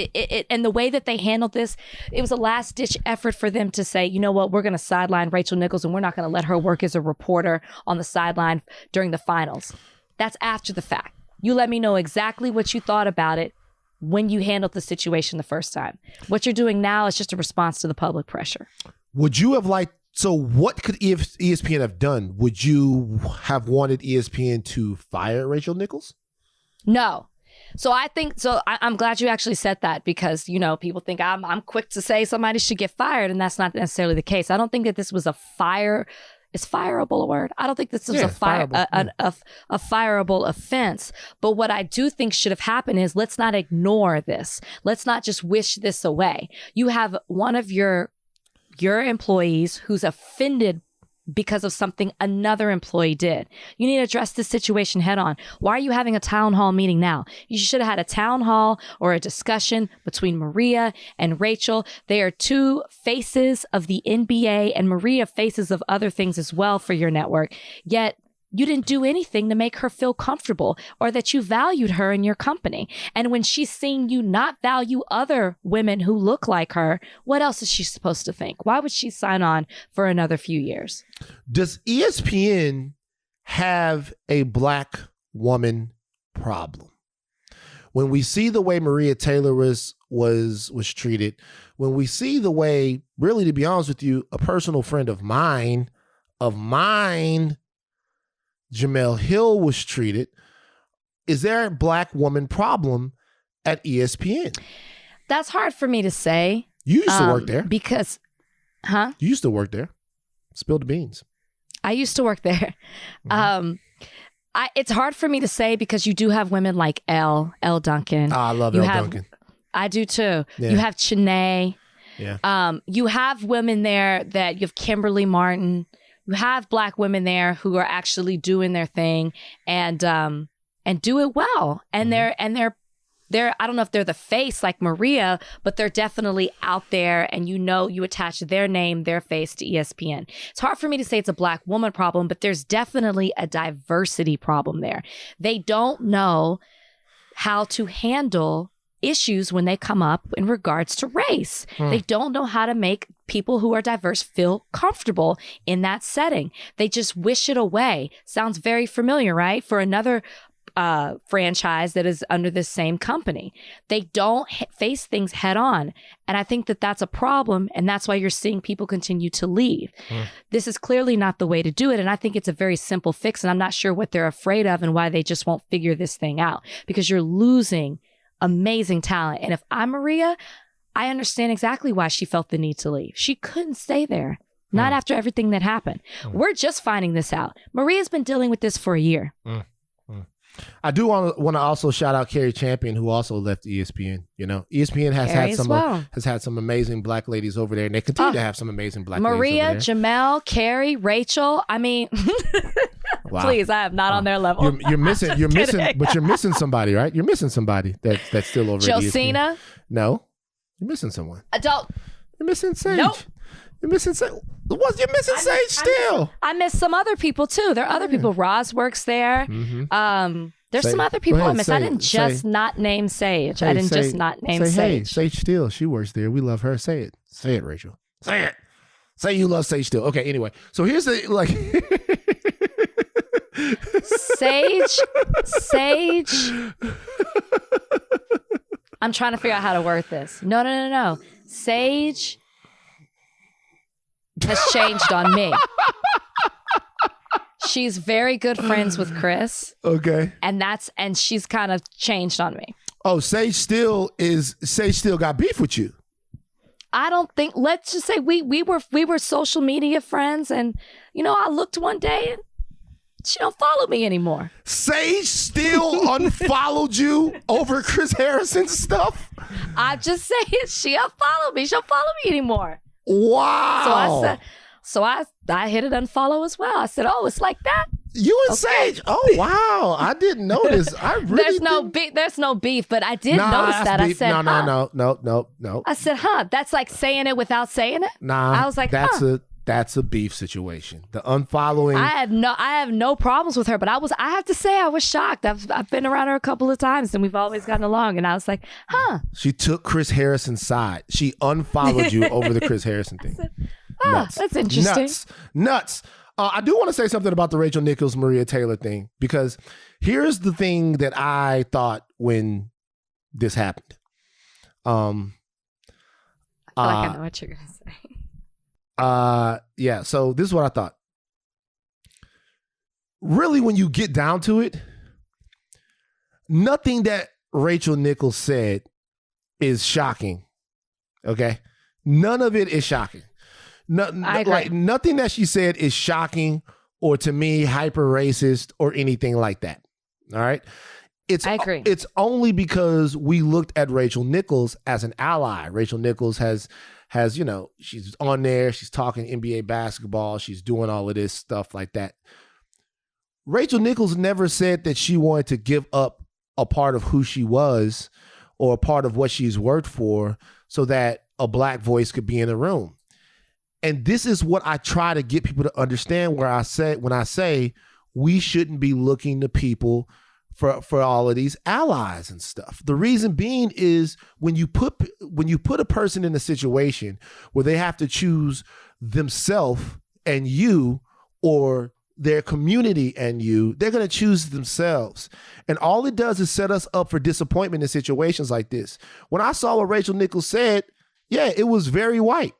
and the way that they handled this, it was a last ditch effort for them to say, you know what, we're going to sideline Rachel Nichols and we're not going to let her work as a reporter on the sideline during the finals. That's after the fact. You let me know exactly what you thought about it when you handled the situation the first time. What you're doing now is just a response to the public pressure. Would you have so what could ESPN have done? Would you have wanted ESPN to fire Rachel Nichols? No. So I'm glad you actually said that, because, people think I'm quick to say somebody should get fired, and that's not necessarily the case. I don't think that this was a fire. Is fireable a word? I don't think this was a fireable offense. But what I do think should have happened is, let's not ignore this. Let's not just wish this away. You have one of your employees who's offended because of something another employee did. You need to address this situation head on. Why are you having a town hall meeting now? You should have had a town hall or a discussion between Maria and Rachel. They are two faces of the NBA, and Maria faces of other things as well for your network. Yet you didn't do anything to make her feel comfortable or that you valued her in your company. And when she's seeing you not value other women who look like her, what else is she supposed to think? Why would she sign on for another few years? Does ESPN have a Black woman problem? When we see the way Maria Taylor was treated, when we see the way, really, to be honest with you, a personal friend of mine, Jamel Hill, was treated, is there a Black woman problem at ESPN? That's hard for me to say. You used to work there. Because, You used to work there. Spill the beans. I used to work there. It's hard for me to say because you do have women like Elle Duncan. I love Elle Duncan. I do too. Yeah. You have Chanae. Yeah. You have women there that you have Kimberly Martin. You have Black women there who are actually doing their thing and do it well. And they're I don't know if they're the face like Maria, but they're definitely out there, and you attach their name, their face to ESPN. It's hard for me to say it's a Black woman problem, but there's definitely a diversity problem there. They don't know how to handle issues when they come up in regards to race. They don't know how to make people who are diverse feel comfortable in that setting. They just wish it away. Sounds very familiar, right? For another franchise that is under the same company. They don't face things head on. And I think that that's a problem. And that's why you're seeing people continue to leave. This is clearly not the way to do it. And I think it's a very simple fix. And I'm not sure what they're afraid of and why they just won't figure this thing out, because you're losing amazing talent. And if I'm Maria, I understand exactly why she felt the need to leave. She couldn't stay there. Not after everything that happened. We're just finding this out. Maria's been dealing with this for a year. I do want to also shout out Carrie Champion, who also left ESPN. You know, ESPN has had some amazing Black ladies over there, and they continue to have some amazing Black ladies over there. Maria, Jamel, Carrie, Rachel. I mean, wow. Please, I am not on their level. You're missing, but you're missing somebody, right? You're missing somebody that's still over at ESPN. Josina? No, you're missing someone. Adult. You're missing Sage. Nope. You're missing Sage. You're missing Sage still. I miss some other people too. There are other people. Roz works there. There's some other people I miss. I didn't just not name Sage. I didn't just not name Sage. Hey, Sage Steele, she works there. We love her. Say it. Say it, Rachel. Say it. Say you love Sage Steele. Okay, anyway. So here's the Sage. I'm trying to figure out how to word this. No. Sage has changed on me. She's very good friends with Chris. Okay. And she's kind of changed on me. Oh, Sage Steele got beef with you. I don't think, let's just say we were social media friends, and I looked one day and she don't follow me anymore. Sage Steele unfollowed you over Chris Harrison's stuff? I'm just saying, she unfollowed me. She don't follow me anymore. Wow. So I hit it unfollow as well. I said, oh, it's like that? You and Sage? Oh, wow. I didn't notice. I really There's no beef, but I did notice that. Beef. I said, No. I said, that's like saying it without saying it? Nah. I was like, that's a beef situation. The unfollowing. I have no problems with her, but I have to say I was shocked. I've been around her a couple of times and we've always gotten along, and I was like, She took Chris Harrison's side. She unfollowed you over the Chris Harrison thing. Nuts. That's interesting. Nuts. I do want to say something about the Rachel Nichols, Maria Taylor thing, because here's the thing that I thought when this happened. I feel like I know what you're going to say. Yeah, so this is what I thought. Really, when you get down to it, nothing that Rachel Nichols said is shocking. Okay? None of it is shocking. Nothing that she said is shocking or, to me, hyper racist or anything like that. All right? I agree. It's only because we looked at Rachel Nichols as an ally. Rachel Nichols has she's on there, she's talking NBA basketball, she's doing all of this stuff like that. Rachel Nichols never said that she wanted to give up a part of who she was or a part of what she's worked for so that a Black voice could be in the room. And this is what I try to get people to understand when I say we shouldn't be looking to people for all of these allies and stuff. The reason being is when you put a person in a situation where they have to choose themselves and you, or their community and you, they're going to choose themselves. And all it does is set us up for disappointment in situations like this. When I saw what Rachel Nichols said, yeah, it was very white.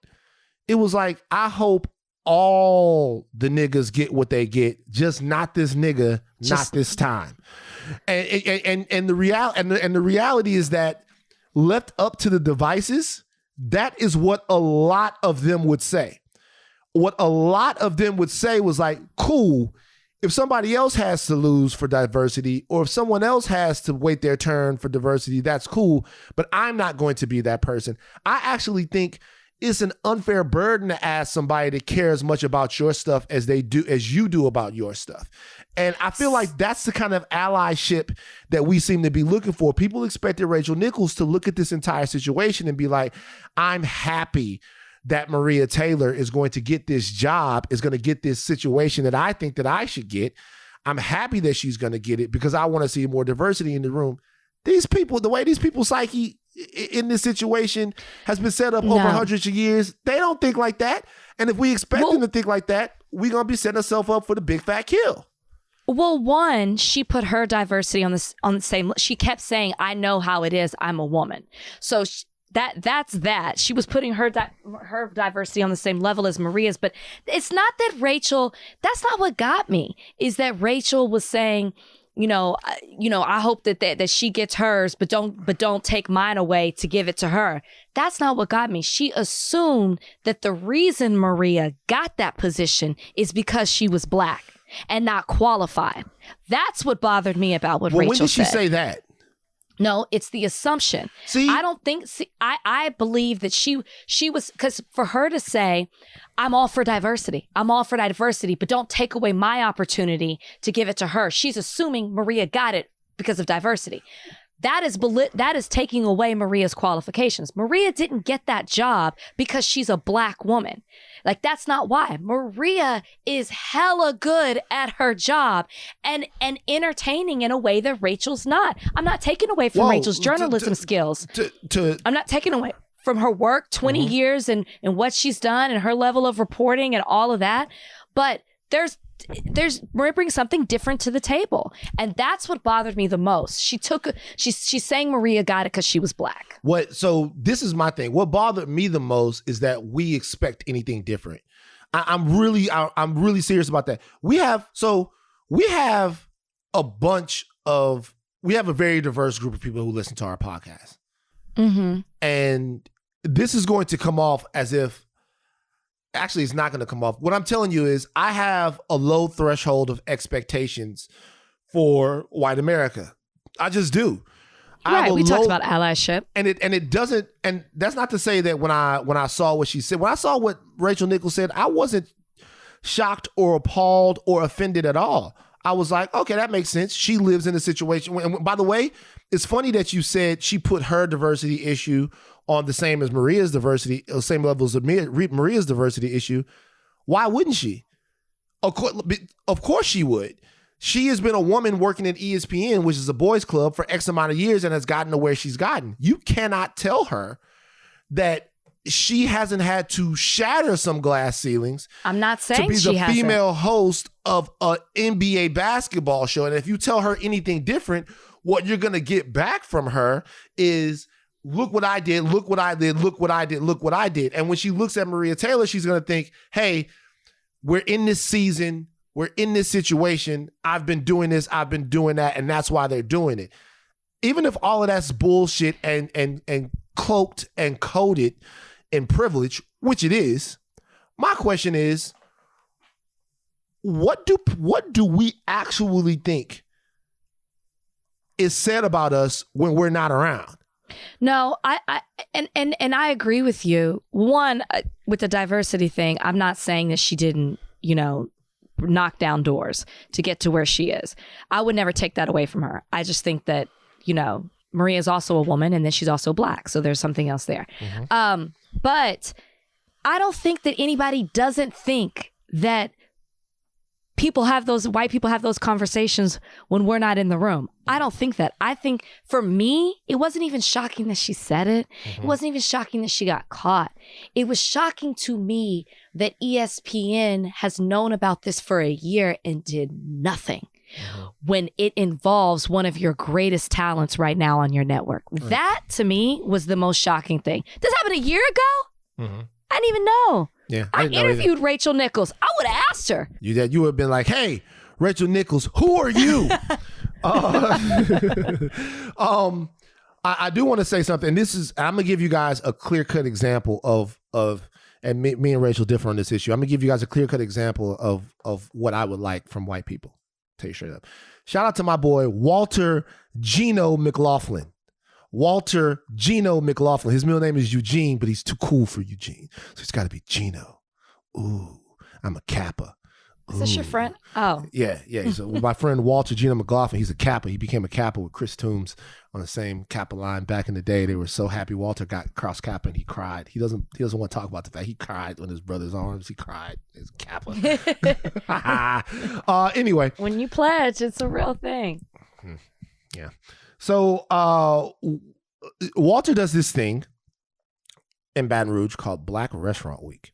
It was like, I hope all the niggas get what they get, just not this nigga, not this time. And the reality is that left up to the devices, that is what a lot of them would say. What a lot of them would say was like, cool, if somebody else has to lose for diversity, or if someone else has to wait their turn for diversity, that's cool, but I'm not going to be that person. I actually think it's an unfair burden to ask somebody to care as much about your stuff as you do about your stuff. And I feel like that's the kind of allyship that we seem to be looking for. People expected Rachel Nichols to look at this entire situation and be like, I'm happy that Maria Taylor is going to get this job, is going to get this situation that I think that I should get. I'm happy that she's going to get it because I want to see more diversity in the room. These people, the way these people's psyche in this situation has been set up over hundreds of years, they don't think like that. And if we expect them to think like that, we're going to be setting ourselves up for the big fat kill. Well, one, she put her diversity on the same. She kept saying, "I know how it is. I'm a woman." So that's that. She was putting her diversity on the same level as Maria's. But it's not that Rachel. That's not what got me. Is that Rachel was saying, I hope that she gets hers, but don't take mine away to give it to her. That's not what got me. She assumed that the reason Maria got that position is because she was Black and not qualified. That's what bothered me about what Rachel said. When did she say that? No, it's the assumption. See, I don't think. I believe that she was, because for her to say, "I'm all for diversity. I'm all for diversity, but don't take away my opportunity to give it to her." She's assuming Maria got it because of diversity. That is taking away Maria's qualifications. Maria didn't get that job because she's a Black woman. Like, that's not why. Maria is hella good at her job and entertaining in a way that Rachel's not. I'm not taking away from Rachel's journalism skills. I'm not taking away from her work, 20 years and what she's done and her level of reporting and all of that. But Maria brings something different to the table. And that's what bothered me the most. She's saying Maria got it because she was Black. So this is my thing. What bothered me the most is that we expect anything different. I'm really serious about that. We have a very diverse group of people who listen to our podcast. Mm-hmm. And this is going to come off as if, actually, it's not going to come off. What I'm telling you is I have a low threshold of expectations for white America. I just do. Right. We talked about allyship. And it doesn't, and that's not to say that when I saw what she said, when I saw what Rachel Nichols said, I wasn't shocked or appalled or offended at all. I was like, okay, that makes sense. She lives in a situation. And by the way, it's funny that you said she put her diversity issue on the same as Maria's diversity, same levels of Maria's diversity issue. Why wouldn't she? Of course she would. She has been a woman working at ESPN, which is a boys club, for X amount of years and has gotten to where she's gotten. You cannot tell her that she hasn't had to shatter some glass ceilings. I'm not saying to be the female host of an NBA basketball show. And if you tell her anything different, what you're going to get back from her is, look what I did, look what I did, look what I did, look what I did. And when she looks at Maria Taylor, she's going to think, hey, we're in this season, we're in this situation, I've been doing this, I've been doing that, and that's why they're doing it. Even if all of that's bullshit and cloaked and coded in privilege, which it is, my question is, what do we actually think is said about us when we're not around? No, I I agree with you. One, with the diversity thing, I'm not saying that she didn't, knock down doors to get to where she is. I would never take that away from her. I just think that, Maria is also a woman and then she's also Black. So there's something else there. Mm-hmm. But I don't think that anybody doesn't think that white people have those conversations when we're not in the room. I don't think that. I think for me, it wasn't even shocking that she said it. Mm-hmm. It wasn't even shocking that she got caught. It was shocking to me that ESPN has known about this for a year and did nothing. Mm-hmm. When it involves one of your greatest talents right now on your network. Mm-hmm. That, to me, was the most shocking thing. This happened a year ago? Mm-hmm. I didn't even know. Yeah, I interviewed Rachel Nichols. I would have asked her. You would have been like, hey, Rachel Nichols, who are you? I do want to say something. I'm going to give you guys a clear-cut example of and me and Rachel differ on this issue. I'm going to give you guys a clear-cut example of what I would like from white people. Tell you straight up. Shout out to my boy, Walter Gino McLaughlin. Walter Gino McLaughlin. His middle name is Eugene, but he's too cool for Eugene. So it's got to be Gino. Ooh, I'm a Kappa. Is this your friend? Oh. Yeah. So my friend Walter Gino McLaughlin, he's a Kappa. He became a Kappa with Chris Toombs on the same Kappa line back in the day. They were so happy. Walter got cross Kappa and he cried. He doesn't want to talk about the fact he cried on his brother's arms. He cried. He's Kappa. Anyway. When you pledge, it's a real thing. Yeah. So Walter does this thing in Baton Rouge called Black Restaurant Week.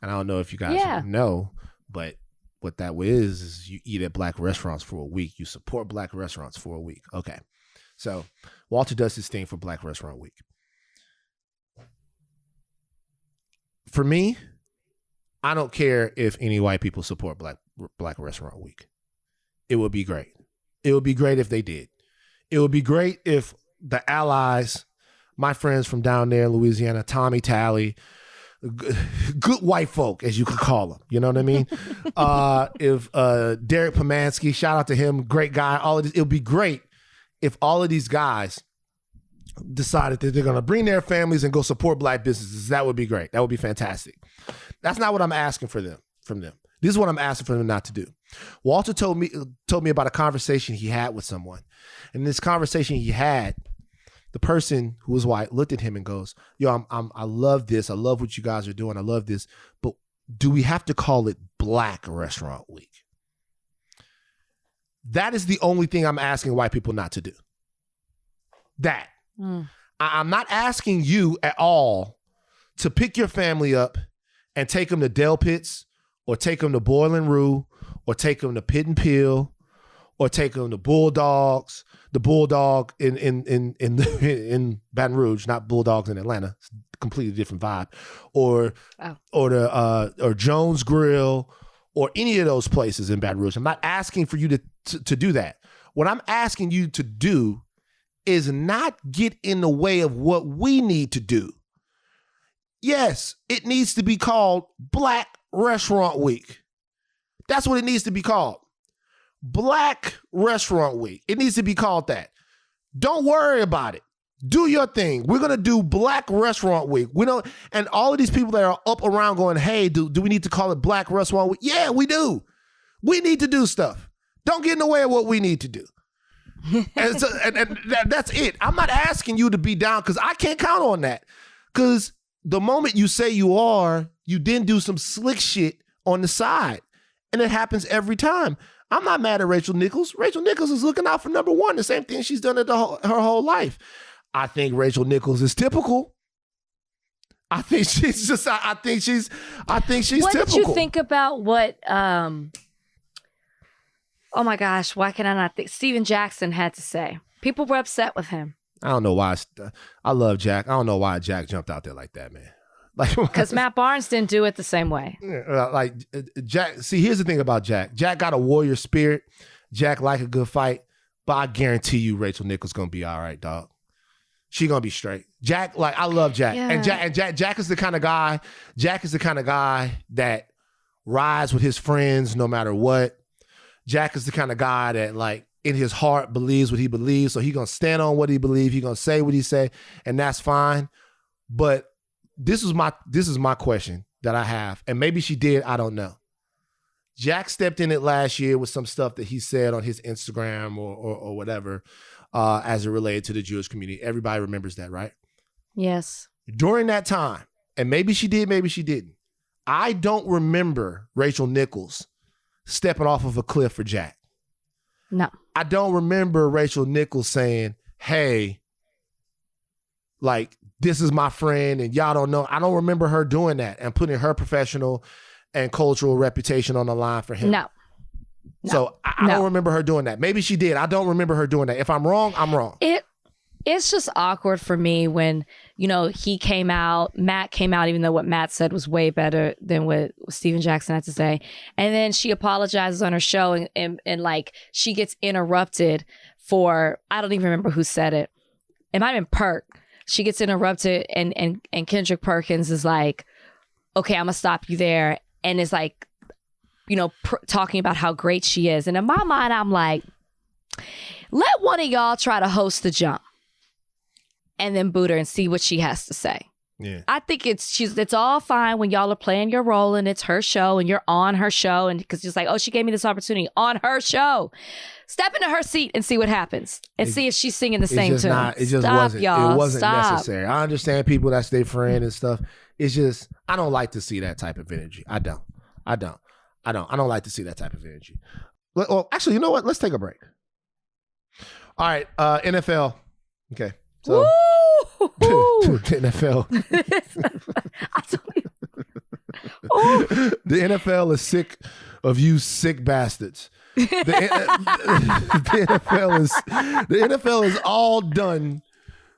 And I don't know if you guys know, but what that is you eat at Black restaurants for a week. You support Black restaurants for a week. Okay. So Walter does this thing for Black Restaurant Week. For me, I don't care if any white people support Black Restaurant Week. It would be great. It would be great if they did. It would be great if the allies, my friends from down there in Louisiana, Tommy Talley, good white folk, as you could call them. You know what I mean? If Derek Pomansky, shout out to him, great guy. All of this, it would be great if all of these guys decided that they're going to bring their families and go support Black businesses. That would be great. That would be fantastic. That's not what I'm asking from them. This is what I'm asking for them not to do. Walter told me about a conversation he had with someone. And this conversation he had, the person who was white looked at him and goes, yo, I love this. I love what you guys are doing. I love this. But do we have to call it Black Restaurant Week? That is the only thing I'm asking white people not to do. That. I'm not asking you at all to pick your family up and take them to Del Pitts or take them to Boiling Rue or take them to Pit and Peel or take them to Bulldogs, the Bulldog in Baton Rouge, not Bulldogs in Atlanta. It's a completely different vibe. Or Jones Grill or any of those places in Baton Rouge. I'm not asking for you to do that. What I'm asking you to do is not get in the way of what we need to do. Yes, it needs to be called Black Restaurant Week. That's what it needs to be called. Black Restaurant Week. It needs to be called that. Don't worry about it. Do your thing. We're going to do Black Restaurant Week. We don't, and all of these people that are up around going, hey, do we need to call it Black Restaurant Week? Yeah, we do. We need to do stuff. Don't get in the way of what we need to do. and that's it. I'm not asking you to be down because I can't count on that. Because the moment you say you are, you then do some slick shit on the side. And it happens every time. I'm not mad at Rachel Nichols. Rachel Nichols is looking out for number one, the same thing she's done her whole life. I think Rachel Nichols is typical. I think she's what typical. What did you think about what, oh my gosh, why can I not think? Steven Jackson had to say. People were upset with him. I don't know why. I love Jack. I don't know why Jack jumped out there like that, man. Because Matt Barnes didn't do it the same way. Jack, see, here's the thing about Jack. Jack got a warrior spirit. Jack like a good fight. But I guarantee you Rachel Nichols gonna be all right, dog. She gonna be straight. Jack, I love Jack. Yeah. And Jack is the kind of guy, that rides with his friends no matter what. Jack is the kind of guy that in his heart believes what he believes. So he gonna stand on what he believes. He gonna say what he say, and that's fine. But this is my question that I have, and maybe she did, I don't know. Jack stepped in it last year with some stuff that he said on his Instagram or whatever as it related to the Jewish community. Everybody remembers that, right? Yes. During that time, and maybe she did, maybe she didn't, I don't remember Rachel Nichols stepping off of a cliff for Jack. No. I don't remember Rachel Nichols saying, hey, this is my friend and y'all don't know. I don't remember her doing that and putting her professional and cultural reputation on the line for him. No. So I don't remember her doing that. Maybe she did. I don't remember her doing that. If I'm wrong, I'm wrong. It's just awkward for me when, he came out, Matt came out, even though what Matt said was way better than what Steven Jackson had to say. And then she apologizes on her show and she gets interrupted for, I don't even remember who said it. It might have been Perk. She gets interrupted and Kendrick Perkins is like, okay, I'm gonna stop you there. And is talking about how great she is. And in my mind, I'm like, let one of y'all try to host the jump. and then boot her and see what she has to say. Yeah. I think it's all fine when y'all are playing your role and it's her show and you're on her show, and because it's like, oh, she gave me this opportunity on her show. Step into her seat and see what happens, and see if she's singing the same tune. It wasn't necessary. I understand people, that's their friend and stuff. It's just, I don't like to see that type of energy. I don't like to see that type of energy. Well, actually, you know what? Let's take a break. All right, NFL. Okay, so the NFL. The NFL is sick of you sick bastards. The NFL is all done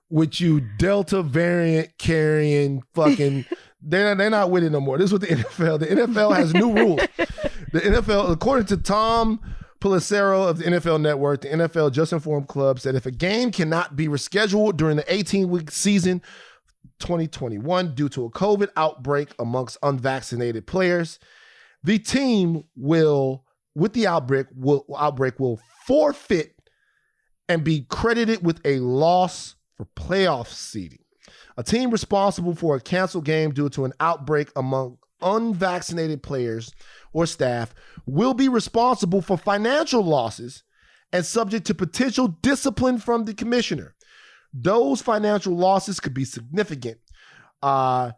with you Delta variant carrying fucking. They're not with it no more. This is what the NFL has new rules. The NFL, according to Tom Pelissero of the NFL Network, the NFL just informed clubs that if a game cannot be rescheduled during the 18-week season 2021 due to a COVID outbreak amongst unvaccinated players, the team will forfeit and be credited with a loss for playoff seeding. A team responsible for a canceled game due to an outbreak among unvaccinated players or staff will be responsible for financial losses and subject to potential discipline from the commissioner. Those financial losses could be significant for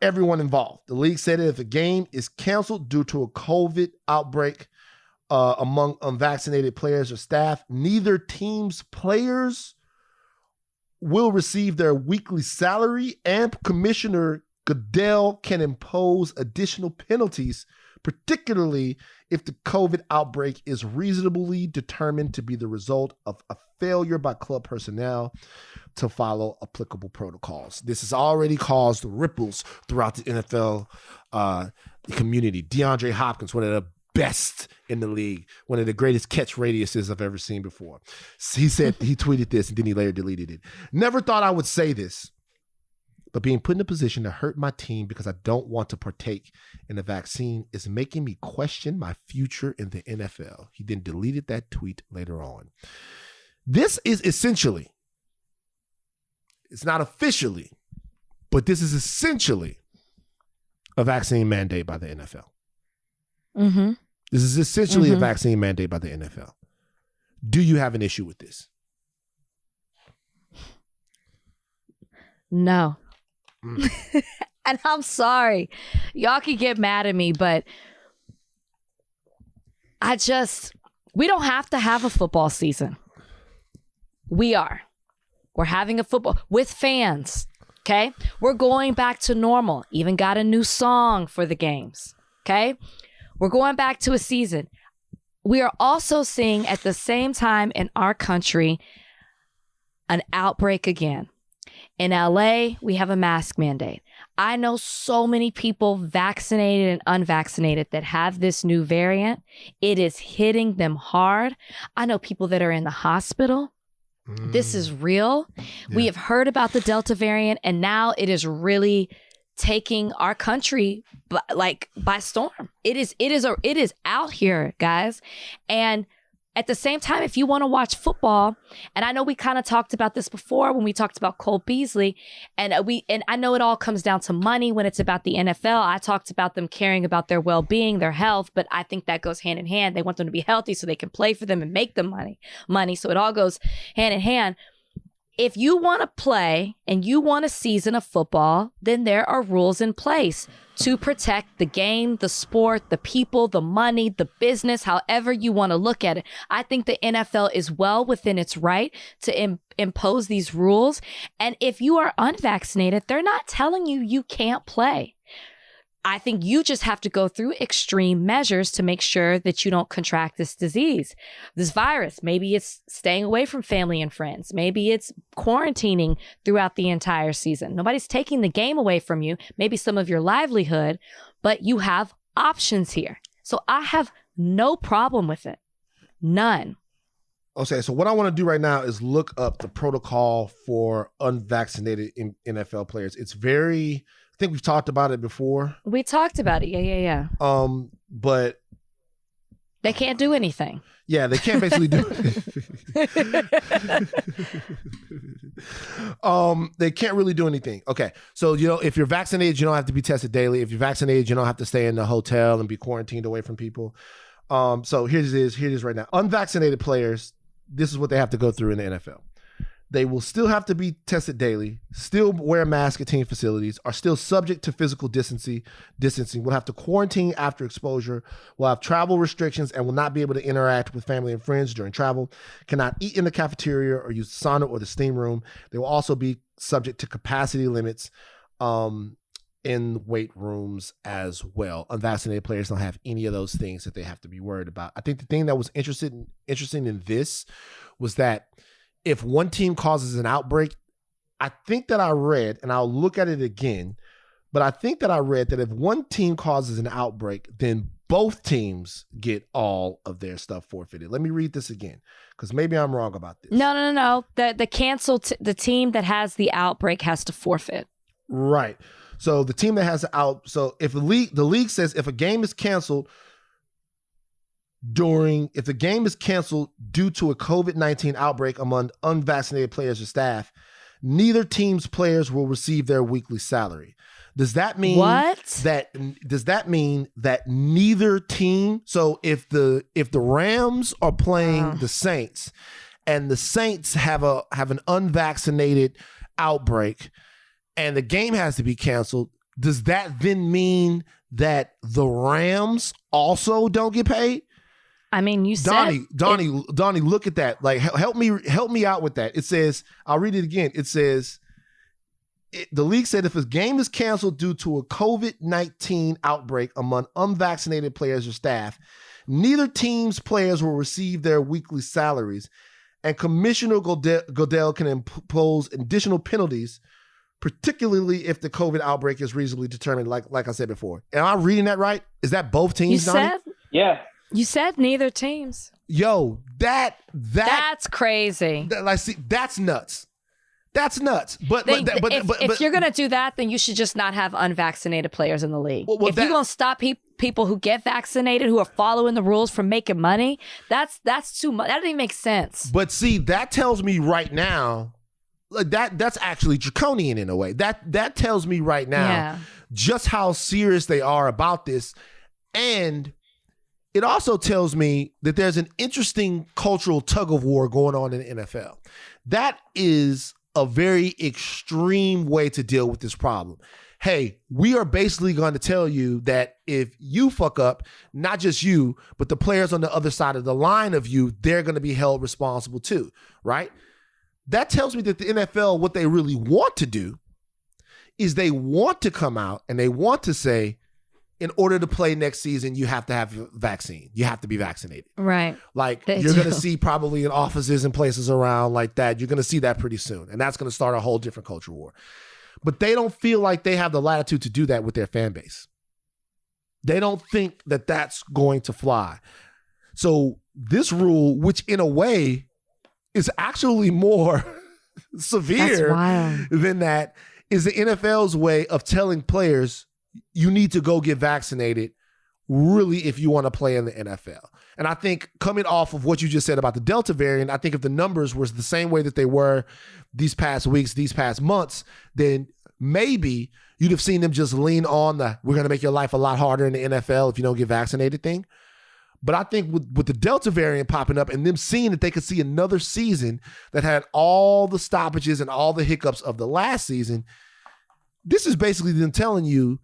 everyone involved. The league said that if a game is canceled due to a COVID outbreak among unvaccinated players or staff, neither team's players will receive their weekly salary, and Commissioner Goodell can impose additional penalties, particularly if the COVID outbreak is reasonably determined to be the result of a failure by club personnel to follow applicable protocols. This has already caused ripples throughout the NFL community. Deandre Hopkins, one of the best in the league, one of the greatest catch radiuses I've ever seen before. He said, he tweeted this and then he later deleted it. Never thought I would say this, but being put in a position to hurt my team because I don't want to partake in the vaccine is making me question my future in the NFL. He then deleted that tweet later on. This is essentially, it's not officially, but this is essentially a vaccine mandate by the NFL. Mm-hmm. This is essentially a vaccine mandate by the NFL. Do you have an issue with this? No. And I'm sorry. Y'all can get mad at me, but we don't have to have a football season. We're having a football with fans. Okay. We're going back to normal. Even got a new song for the games. Okay. We're going back to a season. We are also seeing at the same time in our country an outbreak again. In LA, we have a mask mandate. I know so many people, vaccinated and unvaccinated, that have this new variant. It is hitting them hard. I know people that are in the hospital. This is real. Yeah. We have heard about the Delta variant, and now it is really taking our country by storm. It is out here, guys. And at the same time, if you want to watch football, and I know we kind of talked about this before when we talked about Cole Beasley, and I know it all comes down to money when it's about the NFL. I talked about them caring about their well-being, their health, but I think that goes hand in hand. They want them to be healthy so they can play for them and make them money. So it all goes hand in hand. If you want to play and you want a season of football, then there are rules in place to protect the game, the sport, the people, the money, the business, however you want to look at it. I think the NFL is well within its right to impose these rules. And if you are unvaccinated, they're not telling you can't play. I think you just have to go through extreme measures to make sure that you don't contract this disease, this virus. Maybe it's staying away from family and friends. Maybe it's quarantining throughout the entire season. Nobody's taking the game away from you, maybe some of your livelihood, but you have options here. So I have no problem with it. None. Okay, so what I want to do right now is look up the protocol for unvaccinated NFL players. It's very... I think we've talked about it before. We talked about it. Yeah. But They can't do anything. Yeah, they can't basically do they can't really do anything. Okay. So, if you're vaccinated, you don't have to be tested daily. If you're vaccinated, you don't have to stay in the hotel and be quarantined away from people. So here it is right now. Unvaccinated players, this is what they have to go through in the NFL. They will still have to be tested daily, still wear a mask at team facilities, are still subject to physical distancing, will have to quarantine after exposure, will have travel restrictions, and will not be able to interact with family and friends during travel, cannot eat in the cafeteria or use the sauna or the steam room. They will also be subject to capacity limits in weight rooms as well. Unvaccinated players don't have any of those things that they have to be worried about. I think the thing that was interesting in this was that if one team causes an outbreak, I think that I read, and I'll look at it again, but I think that I read that if one team causes an outbreak, then both teams get all of their stuff forfeited. Let me read this again, because maybe I'm wrong about this. No. The team that has the outbreak has to forfeit. Right. So the team that has so if the league says if a game is canceled if the game is canceled due to a COVID-19 outbreak among unvaccinated players or staff, neither team's players will receive their weekly salary. Does that mean that neither team? So if the Rams are playing the Saints and the Saints have an unvaccinated outbreak and the game has to be canceled, does that then mean that the Rams also don't get paid? I mean, you said Donnie, look at that. Like, help me out with that. It says, I'll read it again. It says, the league said if a game is canceled due to a COVID-19 outbreak among unvaccinated players or staff, neither team's players will receive their weekly salaries, and Commissioner Goodell can impose additional penalties, particularly if the COVID outbreak is reasonably determined. Like I said before. Am I reading that right? Is that both teams, Donnie? Yeah. You said neither teams. Yo, that's crazy. That's nuts. That's nuts. But if you're gonna do that, then you should just not have unvaccinated players in the league. If you're gonna stop people who get vaccinated, who are following the rules from making money, that's too much. That doesn't even make sense. But see, that tells me right now, like that's actually draconian in a way. That tells me right now just how serious they are about this, and it also tells me that there's an interesting cultural tug of war going on in the NFL. That is a very extreme way to deal with this problem. Hey, we are basically going to tell you that if you fuck up, not just you, but the players on the other side of the line of you, they're going to be held responsible too, right? That tells me that the NFL, what they really want to do is they want to come out and they want to say, in order to play next season, you have to have a vaccine. You have to be vaccinated. Right. Like you're going to see probably in offices and places around like that. You're going to see that pretty soon. And that's going to start a whole different culture war. But they don't feel like they have the latitude to do that with their fan base. They don't think that that's going to fly. So this rule, which in a way is actually more severe than that, is the NFL's way of telling players, you need to go get vaccinated really if you want to play in the NFL. And I think coming off of what you just said about the Delta variant, I think if the numbers were the same way that they were these past weeks, these past months, then maybe you'd have seen them just lean on the, we're going to make your life a lot harder in the NFL if you don't get vaccinated thing. But I think with the Delta variant popping up and them seeing that they could see another season that had all the stoppages and all the hiccups of the last season, this is basically them telling you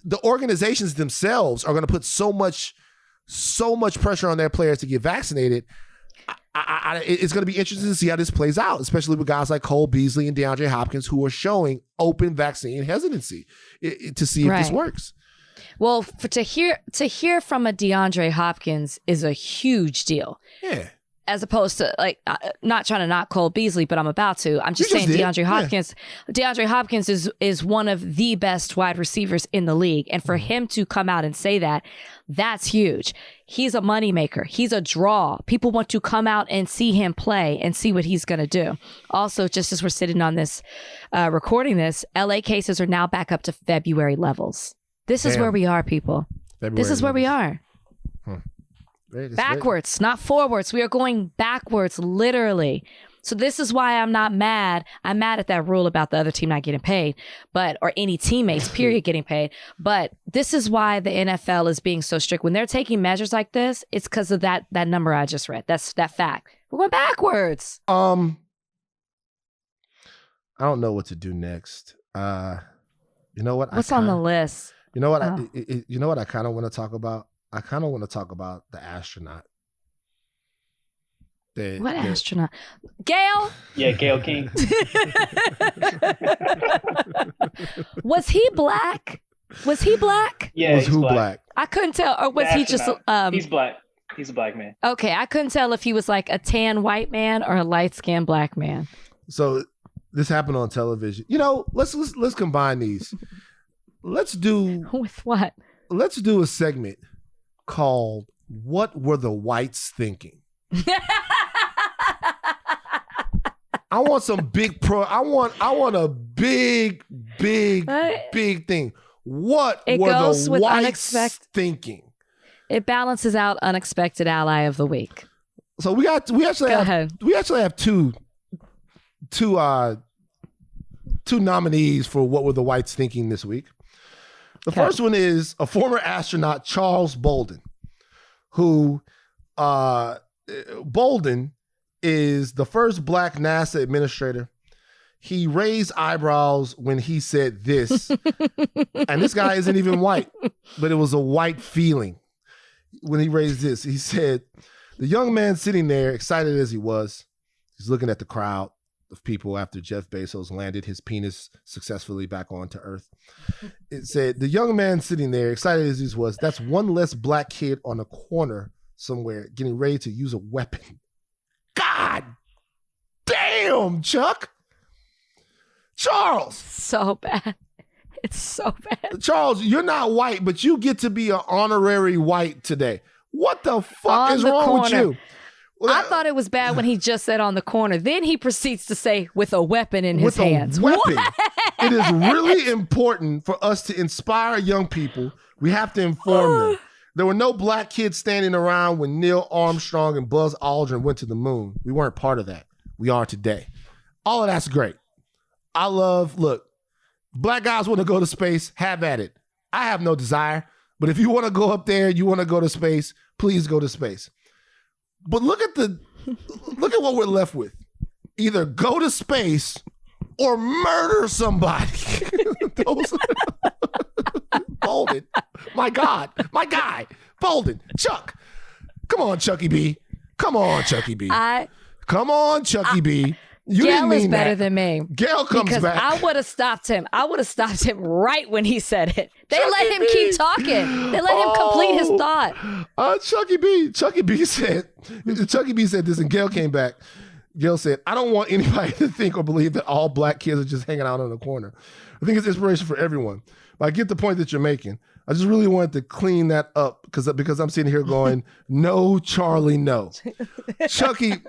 the organizations themselves are going to put so much pressure on their players to get vaccinated. It's going to be interesting to see how this plays out, especially with guys like Cole Beasley and DeAndre Hopkins, who are showing open vaccine hesitancy to see if this works. Well, to hear from a DeAndre Hopkins is a huge deal. Yeah. As opposed to not trying to knock Cole Beasley, but I'm about to. I'm just saying DeAndre Hopkins. Yeah. DeAndre Hopkins is one of the best wide receivers in the league, and for him to come out and say that, that's huge. He's a moneymaker. He's a draw. People want to come out and see him play and see what he's going to do. Also, just as we're sitting on this, recording this, LA cases are now back up to February levels. This is where we are, people. This is where we are. Backwards, not forwards. We are going backwards, literally. So this is why I'm not mad. I'm mad at that rule about the other team not getting paid, or any teammates, period, getting paid. But this is why the NFL is being so strict. When they're taking measures like this, it's because of that number I just read. That's that fact. We're going backwards. I don't know what to do next. You know what? What's on the list? You know what? You know what I kind of want to talk about? I kind of want to talk about the astronaut. What astronaut? Gail? Yeah, Gail King. Was he black? Was he black? Yeah, was who black? I couldn't tell. Or was he just... He's black. He's a black man. Okay, I couldn't tell if he was like a tan white man or a light-skinned black man. So this happened on television. You know, let's combine these. Let's do... With what? Let's do a segment called "What Were the Whites Thinking?" I want some big I want a big thing. What were the whites thinking? It balances out unexpected ally of the week. So we actually have two nominees for what were the whites thinking this week. The first one is a former astronaut, Charles Bolden, who Bolden is the first black NASA administrator. He raised eyebrows when he said this, and this guy isn't even white, but it was a white feeling when he raised this. He said, the young man sitting there, excited as he was, he's looking at the crowd of people after Jeff Bezos landed his penis successfully back onto Earth. It said, the young man sitting there, excited as he was, that's one less black kid on a corner somewhere getting ready to use a weapon. God damn, Chuck. Charles. So bad. It's so bad. Charles, you're not white, but you get to be an honorary white today. What the fuck is wrong with you? I thought it was bad when he just said on the corner. Then he proceeds to say with a weapon in his hands. With a weapon. It is really important for us to inspire young people. We have to inform them. There were no black kids standing around when Neil Armstrong and Buzz Aldrin went to the moon. We weren't part of that. We are today. All of that's great. Look, black guys want to go to space, have at it. I have no desire, but if you want to go up there, you want to go to space, please go to space. But look at what we're left with. Either go to space or murder somebody. Bolden. My God. My guy. Bolden. Chuck. Come on, Chucky B. Come on, Chucky B. Come on, Chucky B. You Gail is better than me. Gail comes back. I would have stopped him. I would have stopped him right when he said it. They let him keep talking. They let him complete his thought. Chucky B said this, and Gail came back. Gail said, I don't want anybody to think or believe that all black kids are just hanging out in the corner. I think it's inspiration for everyone. But I get the point that you're making. I just really wanted to clean that up because I'm sitting here going, no, Charlie, no. Chucky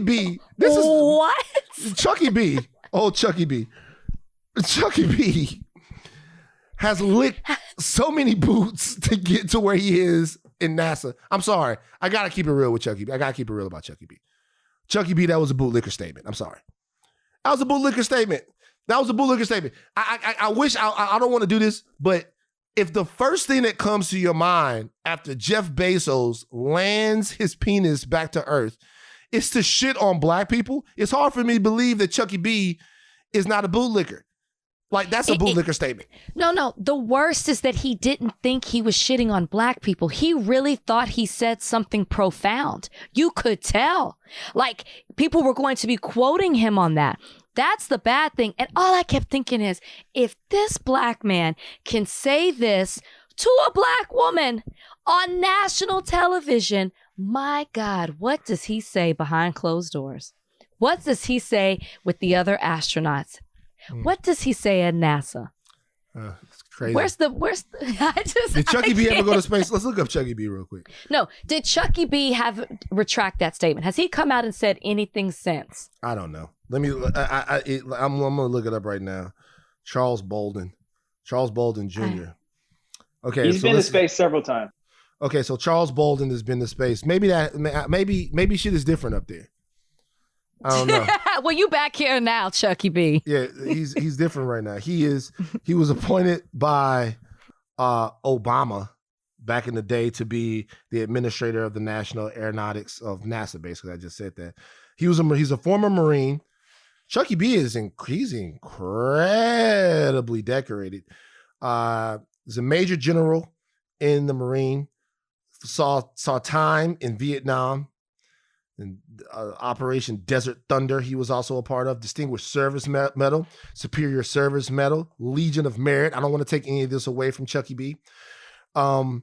B. This is what? Chucky B. Oh, Chucky B. Chucky B. has licked so many boots to get to where he is in NASA. I'm sorry. I gotta keep it real with Chucky B. I gotta keep it real about Chucky B. Chucky B, that was a bootlicker statement. I'm sorry. That was a bootlicker statement. I wish, I don't want to do this, but if the first thing that comes to your mind after Jeff Bezos lands his penis back to Earth is to shit on black people, it's hard for me to believe that Chucky B is not a bootlicker. Like, that's a bootlicker statement. No. The worst is that he didn't think he was shitting on black people. He really thought he said something profound. You could tell. Like, people were going to be quoting him on that. That's the bad thing. And all I kept thinking is, if this black man can say this to a black woman on national television, my God, what does he say behind closed doors? What does he say with the other astronauts? What does he say at NASA? It's crazy. Did Chucky B ever go to space? Let's look up Chucky B real quick. No. Did Chucky B retract that statement? Has he come out and said anything since? I don't know. Let me, I'm going to look it up right now. Charles Bolden Jr. Okay. He's been to space several times. Okay, so Charles Bolden has been to space. Maybe shit is different up there. I don't know. Well, you back here now, Chucky B. Yeah, he's different right now. He was appointed by Obama back in the day to be the administrator of the National Aeronautics of NASA. Basically, I just said that. He's a former Marine. Chucky B he's incredibly decorated. He's a major general in the Marine. Saw time in Vietnam. And Operation Desert Thunder, he was also a part of. Distinguished Service Medal, Superior Service Medal, Legion of Merit. I don't want to take any of this away from Chucky B. But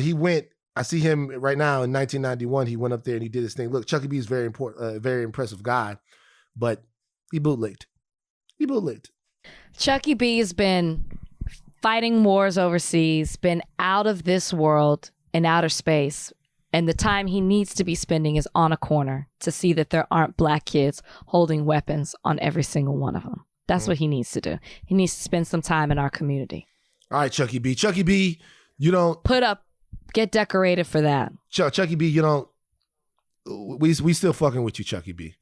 he went. I see him right now in 1991. He went up there and he did his thing. Look, Chucky B is very important, very impressive guy, but he bootlegged. Chucky B has been fighting wars overseas, been out of this world in outer space. And the time he needs to be spending is on a corner to see that there aren't black kids holding weapons on every single one of them. That's what he needs to do. He needs to spend some time in our community. All right, Chucky B. Chucky B, you don't... Get decorated for that. Chucky B, you don't... We still fucking with you, Chucky B.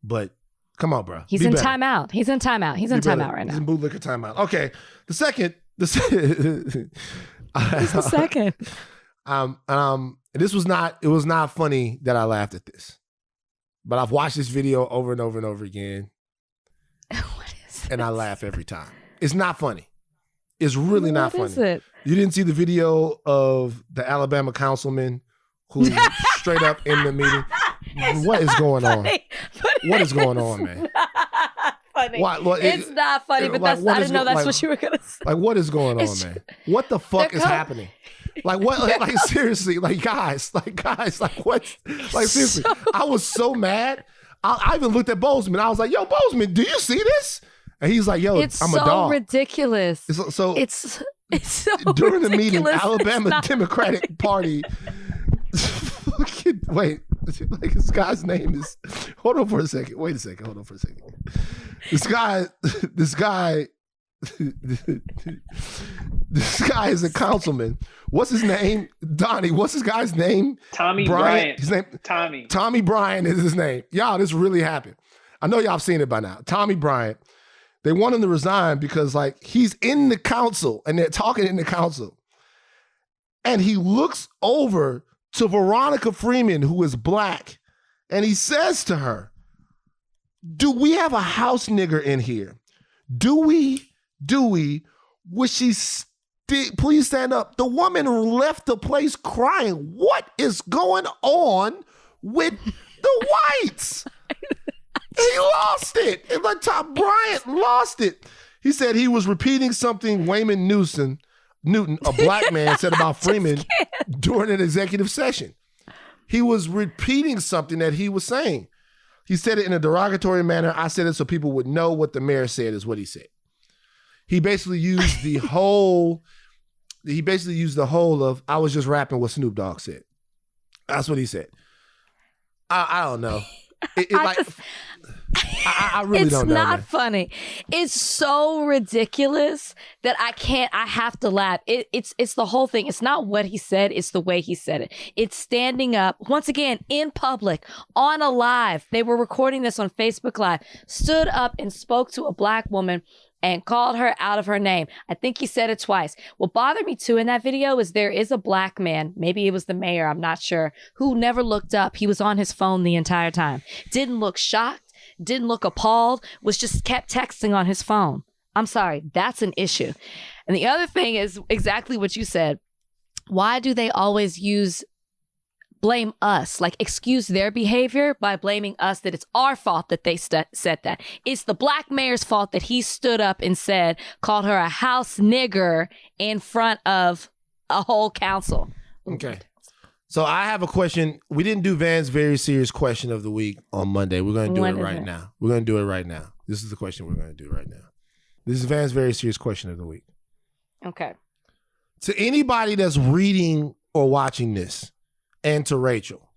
But come on, bro. He's in timeout. He's in timeout right now. He's in bootlicker timeout. Okay, the second... Who's the second? It was not funny that I laughed at this, but I've watched this video over and over and over again. What is this? And I laugh every time. It's not funny. It's really not funny. What is it? You didn't see the video of the Alabama councilman who straight up in the meeting. What is going on? What is going on, man? Funny. It's not funny, but I didn't know that's what you were gonna say. Like, what is going on, man? What the fuck is happening? Like what? Like seriously? Like guys? Like what? Like seriously? I was so mad. I even looked at Bozeman. I was like, "Yo, Bozeman, do you see this?" And he's like, "Yo, I'm a dog." Ridiculous. It's so during the meeting, Alabama Democratic Party. Wait, like this guy's name is. Hold on for a second. Wait a second. Hold on for a second. This guy. This guy is a councilman. What's his name? Donnie. What's this guy's name? Tommy Bryant. His name? Tommy. Tommy Bryant is his name. Y'all, this really happened. I know y'all have seen it by now. Tommy Bryant. They want him to resign because like he's in the council and they're talking in the council. And he looks over to Veronica Freeman, who is black, and he says to her, "Do we have a house nigger in here? Do we? Would she please stand up?" The woman left the place crying. What is going on with the whites? He lost it. And like Tom Bryant lost it. He said he was repeating something Wayman Newton, a black man, said about Freeman during an executive session. He was repeating something that he was saying. He said it in a derogatory manner. I said it so people would know what the mayor said is what he said. He basically used the whole of, I was just rapping what Snoop Dogg said. That's what he said. I don't know. I really don't know. It's not funny. It's so ridiculous that I have to laugh. It's the whole thing. It's not what he said. It's the way he said it. It's standing up, once again, in public, on a live. They were recording this on Facebook Live, stood up and spoke to a black woman and called her out of her name. I think he said it twice. What bothered me too in that video is there is a black man, maybe it was the mayor, I'm not sure, who never looked up. He was on his phone the entire time. Didn't look shocked, didn't look appalled, was just kept texting on his phone. I'm sorry, that's an issue. And the other thing is exactly what you said. Why do they always blame us, like excuse their behavior by blaming us that it's our fault that they said that? It's the black mayor's fault that he stood up and called her a house nigger in front of a whole council. Okay. So I have a question. We didn't do Van's very serious question of the week on Monday. We're going to do it right now. We're going to do it right now. This is the question we're going to do right now. This is Van's very serious question of the week. Okay. To anybody that's reading or watching this, and to Rachel,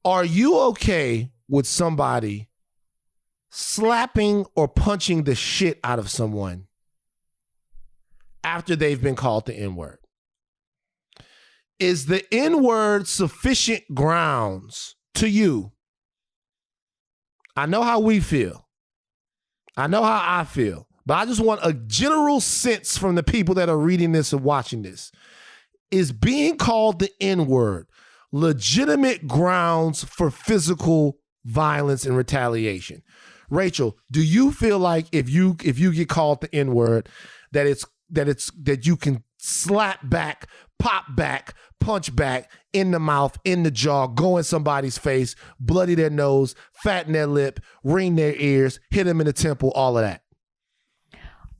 are you okay with somebody slapping or punching the shit out of someone after they've been called the N-word? Is the N-word sufficient grounds to you? I know how we feel. I know how I feel. But I just want a general sense from the people that are reading this and watching this. Is being called the N-word legitimate grounds for physical violence and retaliation? Rachel, do you feel like if you get called the N-word that you can slap back, pop back, punch back in the mouth, in the jaw, go in somebody's face, bloody their nose, fatten their lip, ring their ears, hit them in the temple, all of that?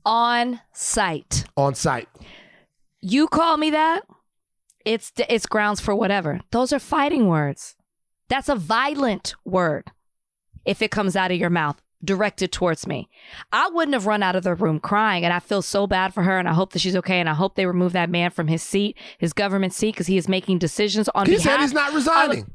On site. On site. You call me that, it's grounds for whatever. Those are fighting words. That's a violent word if it comes out of your mouth directed towards me. I wouldn't have run out of the room crying, and I feel so bad for her, and I hope that she's okay, and I hope they remove that man from his seat, his government seat, because he is making decisions on behalf. He said he's not resigning.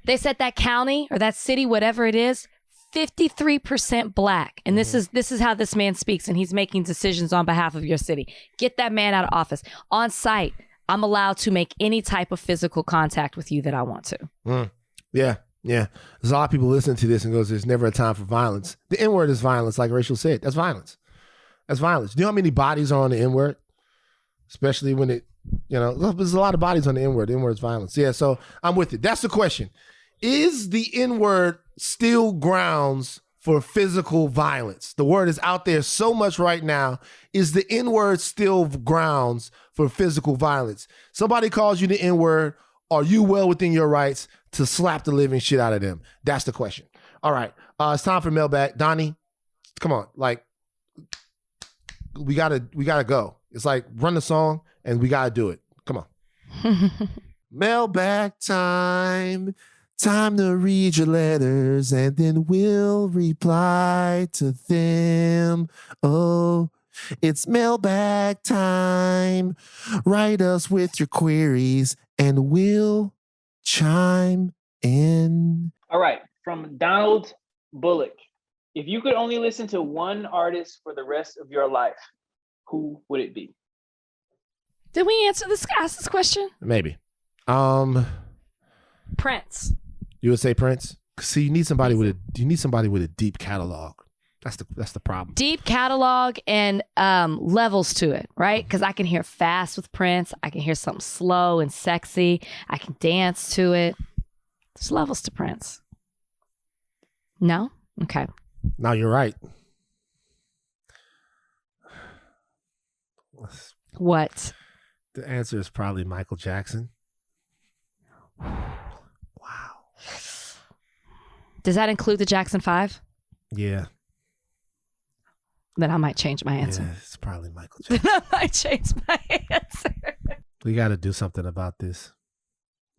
They said that county or that city, whatever it is, 53% black. And this is how this man speaks, and he's making decisions on behalf of your city. Get that man out of office. On site, I'm allowed to make any type of physical contact with you that I want to. Yeah. There's a lot of people listening to this and goes, there's never a time for violence. The N-word is violence, like Rachel said. That's violence. That's violence. Do you know how many bodies are on the N-word? Especially when there's a lot of bodies on the N-word. The N-word is violence. Yeah, so I'm with it. That's the question. Is the N-word still grounds for physical violence? The word is out there so much right now. Is the N-word still grounds for physical violence? Somebody calls you the N-word. Are you well within your rights to slap the living shit out of them? That's the question. All right. It's time for mailbag. Donnie, come on. Like, we gotta go. It's like run the song and we gotta do it. Come on. Mailbag time. Time to read your letters and then we'll reply to them. Oh, it's mailbag time. Write us with your queries and we'll chime in. All right. From Donald Bullock. If you could only listen to one artist for the rest of your life, who would it be? Did we ask this question? Maybe. Prince. You would say Prince? See, you need somebody with a deep catalog. That's the problem. Deep catalog and levels to it, right? Because I can hear fast with Prince. I can hear something slow and sexy. I can dance to it. There's levels to Prince. No? Okay. No, you're right. What? The answer is probably Michael Jackson. Wow. Does that include the Jackson 5? Yeah. Then I might change my answer. Yeah, it's probably Michael Jackson. Then I might change my answer. We got to do something about this.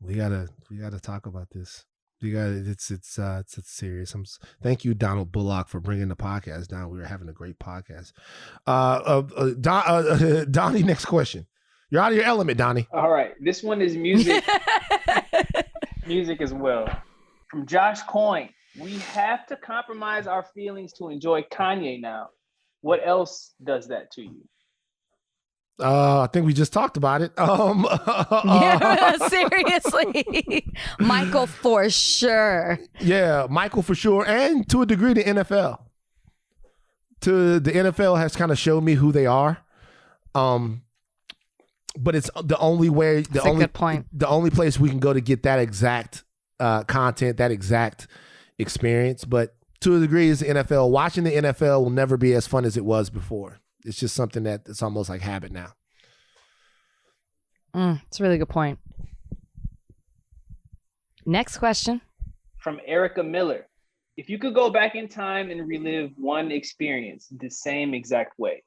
We got to talk about this. It's serious. Thank you, Donald Bullock, for bringing the podcast down. We were having a great podcast. Donnie, next question. You're out of your element, Donnie. All right. This one is music. Music as well. From Josh Coyne. We have to compromise our feelings to enjoy Kanye now. What else does that to you? I think we just talked about it. Yeah, seriously. Michael for sure. Yeah, Michael for sure. And to a degree, the NFL. The NFL has kind of showed me who they are. But it's the only way, good point. The only place we can go to get that exact content, that exact experience. But to a degree, is the NFL. Watching the NFL will never be as fun as it was before. It's just something that's almost like habit now. It's a really good point. Next question. From Erica Miller. If you could go back in time and relive one experience the same exact way,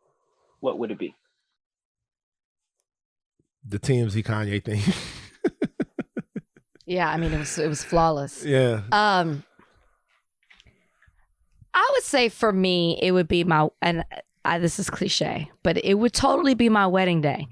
what would it be? The TMZ Kanye thing. Yeah, I mean, it was flawless. Yeah. I would say for me, it would be this is cliche, but it would totally be my wedding day.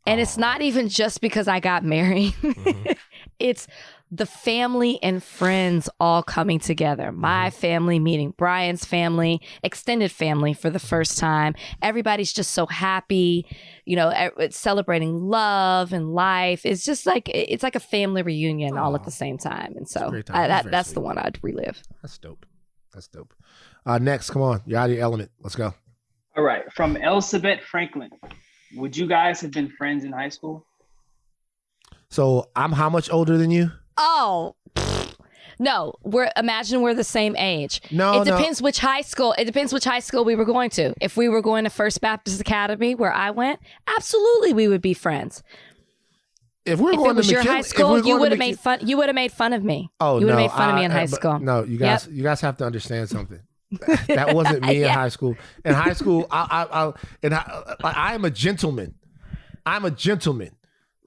And it's not even just because I got married. Mm-hmm. It's the family and friends all coming together. My family meeting Brian's family, extended family for the first time. Everybody's just so happy, it's celebrating love and life. It's just like, it's like a family reunion all at the same time. And so that's the one I'd relive. That's dope. Next, come on. You're out of your element. Let's go. All right. From Elizabeth Franklin. Would you guys have been friends in high school? So I'm how much older than you? Oh, no. Imagine we're the same age. No, it depends which high school. It depends which high school we were going to. If we were going to First Baptist Academy, where I went, absolutely we would be friends. If we were going to your high school, you would have made fun. You would have made fun of me. Oh, you would have made fun of me in high school. No, you guys have to understand something. That wasn't me in high school. In high school, I am a gentleman. I'm a gentleman.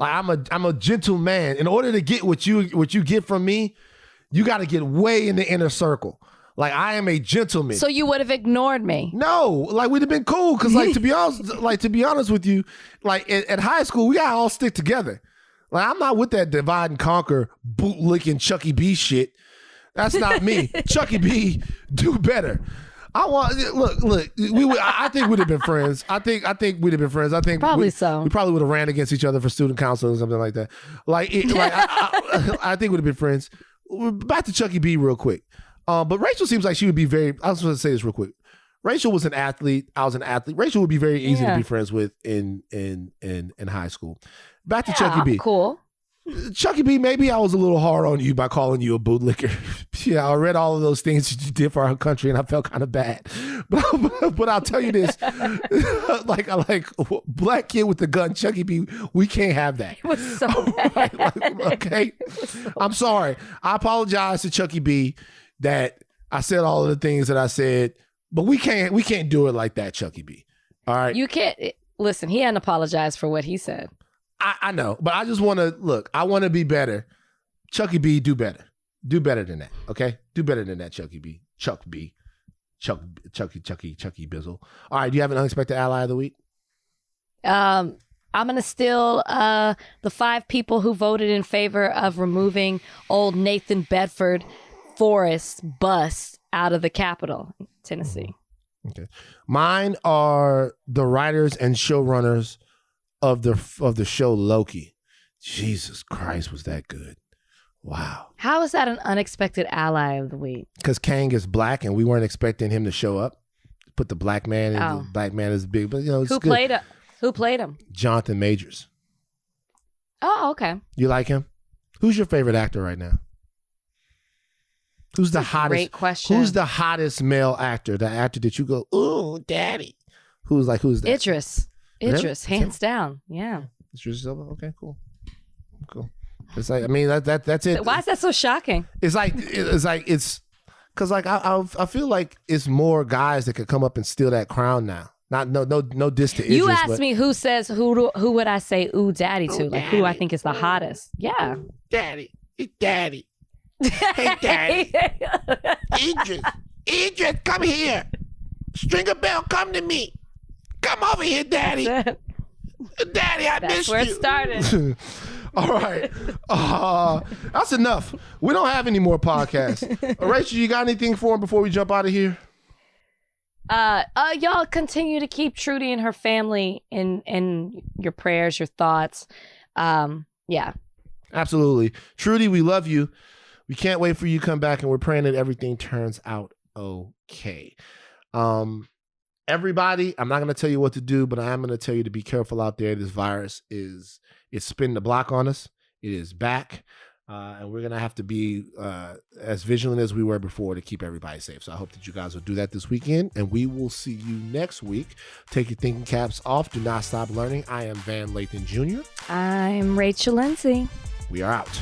Like I'm a gentleman. In order to get what you get from me, you got to get way in the inner circle. Like I am a gentleman. So you would have ignored me? No, like we'd have been cool because to be honest with you, like at high school we gotta all stick together. Like I'm not with that divide and conquer bootlicking Chucky B shit. That's not me. Chucky B, do better. Look. I think we'd have been friends. I think we'd have been friends. I think probably we probably would have ran against each other for student council or something like that. I think we'd have been friends. Back to Chucky B real quick. But Rachel seems like she would be very. I was going to say this real quick. Rachel was an athlete. I was an athlete. Rachel would be very easy to be friends with in high school. Back to Chucky B. Cool. Chucky B, maybe I was a little hard on you by calling you a bootlicker. Yeah, I read all of those things that you did for our country, and I felt kind of bad. But I'll tell you this: like black kid with the gun, Chucky B, we can't have that. It was so bad. Right? Okay, I'm sorry. I apologize to Chucky B that I said all of the things that I said, but we can't do it like that, Chucky B. All right, you can't. Listen, he hadn't apologized for what he said. I know, but I just want to look. I want to be better. Chucky B, do better. Do better than that, okay? Do better than that, Chucky B. Chuck B. Chucky Bizzle. All right, do you have an unexpected ally of the week? I'm going to steal the 5 people who voted in favor of removing old Nathan Bedford Forrest bus out of the Capitol, Tennessee. Okay. Mine are the writers and showrunners of the show Loki. Jesus Christ, was that good. Wow. How is that an unexpected ally of the week? Because Kang is black and we weren't expecting him to show up. Put the black man in. The black man is big, but it's Who played him? Jonathan Majors. Oh, okay. You like him? Who's your favorite actor right now? Who's the hottest? Great question. Who's the hottest male actor? The actor that you go, ooh, daddy. Who's that? Idris, hands down. Yeah. Idris Elba. Okay, cool. It's like, I mean, that's it. Why is that so shocking? It's because I feel like it's more guys that could come up and steal that crown now. No diss to Idris. You asked me who would I say ooh daddy to? Like who I think is the hottest? Yeah. Daddy. Hey daddy. Idris, come here. Stringer Bell, come to me. Come over here, daddy. Daddy, I missed you. That's where it started. All right. That's enough. We don't have any more podcasts. Rachel, you got anything for him before we jump out of here? Y'all continue to keep Trudy and her family in your prayers, your thoughts. Yeah. Absolutely. Trudy, we love you. We can't wait for you to come back, and we're praying that everything turns out okay. Everybody, I'm not going to tell you what to do, but I am going to tell you to be careful out there. This virus it's spinning the block on us. It is back. And we're going to have to be as vigilant as we were before to keep everybody safe. So I hope that you guys will do that this weekend. And we will see you next week. Take your thinking caps off. Do not stop learning. I am Van Lathan Jr. I'm Rachel Lindsay. We are out.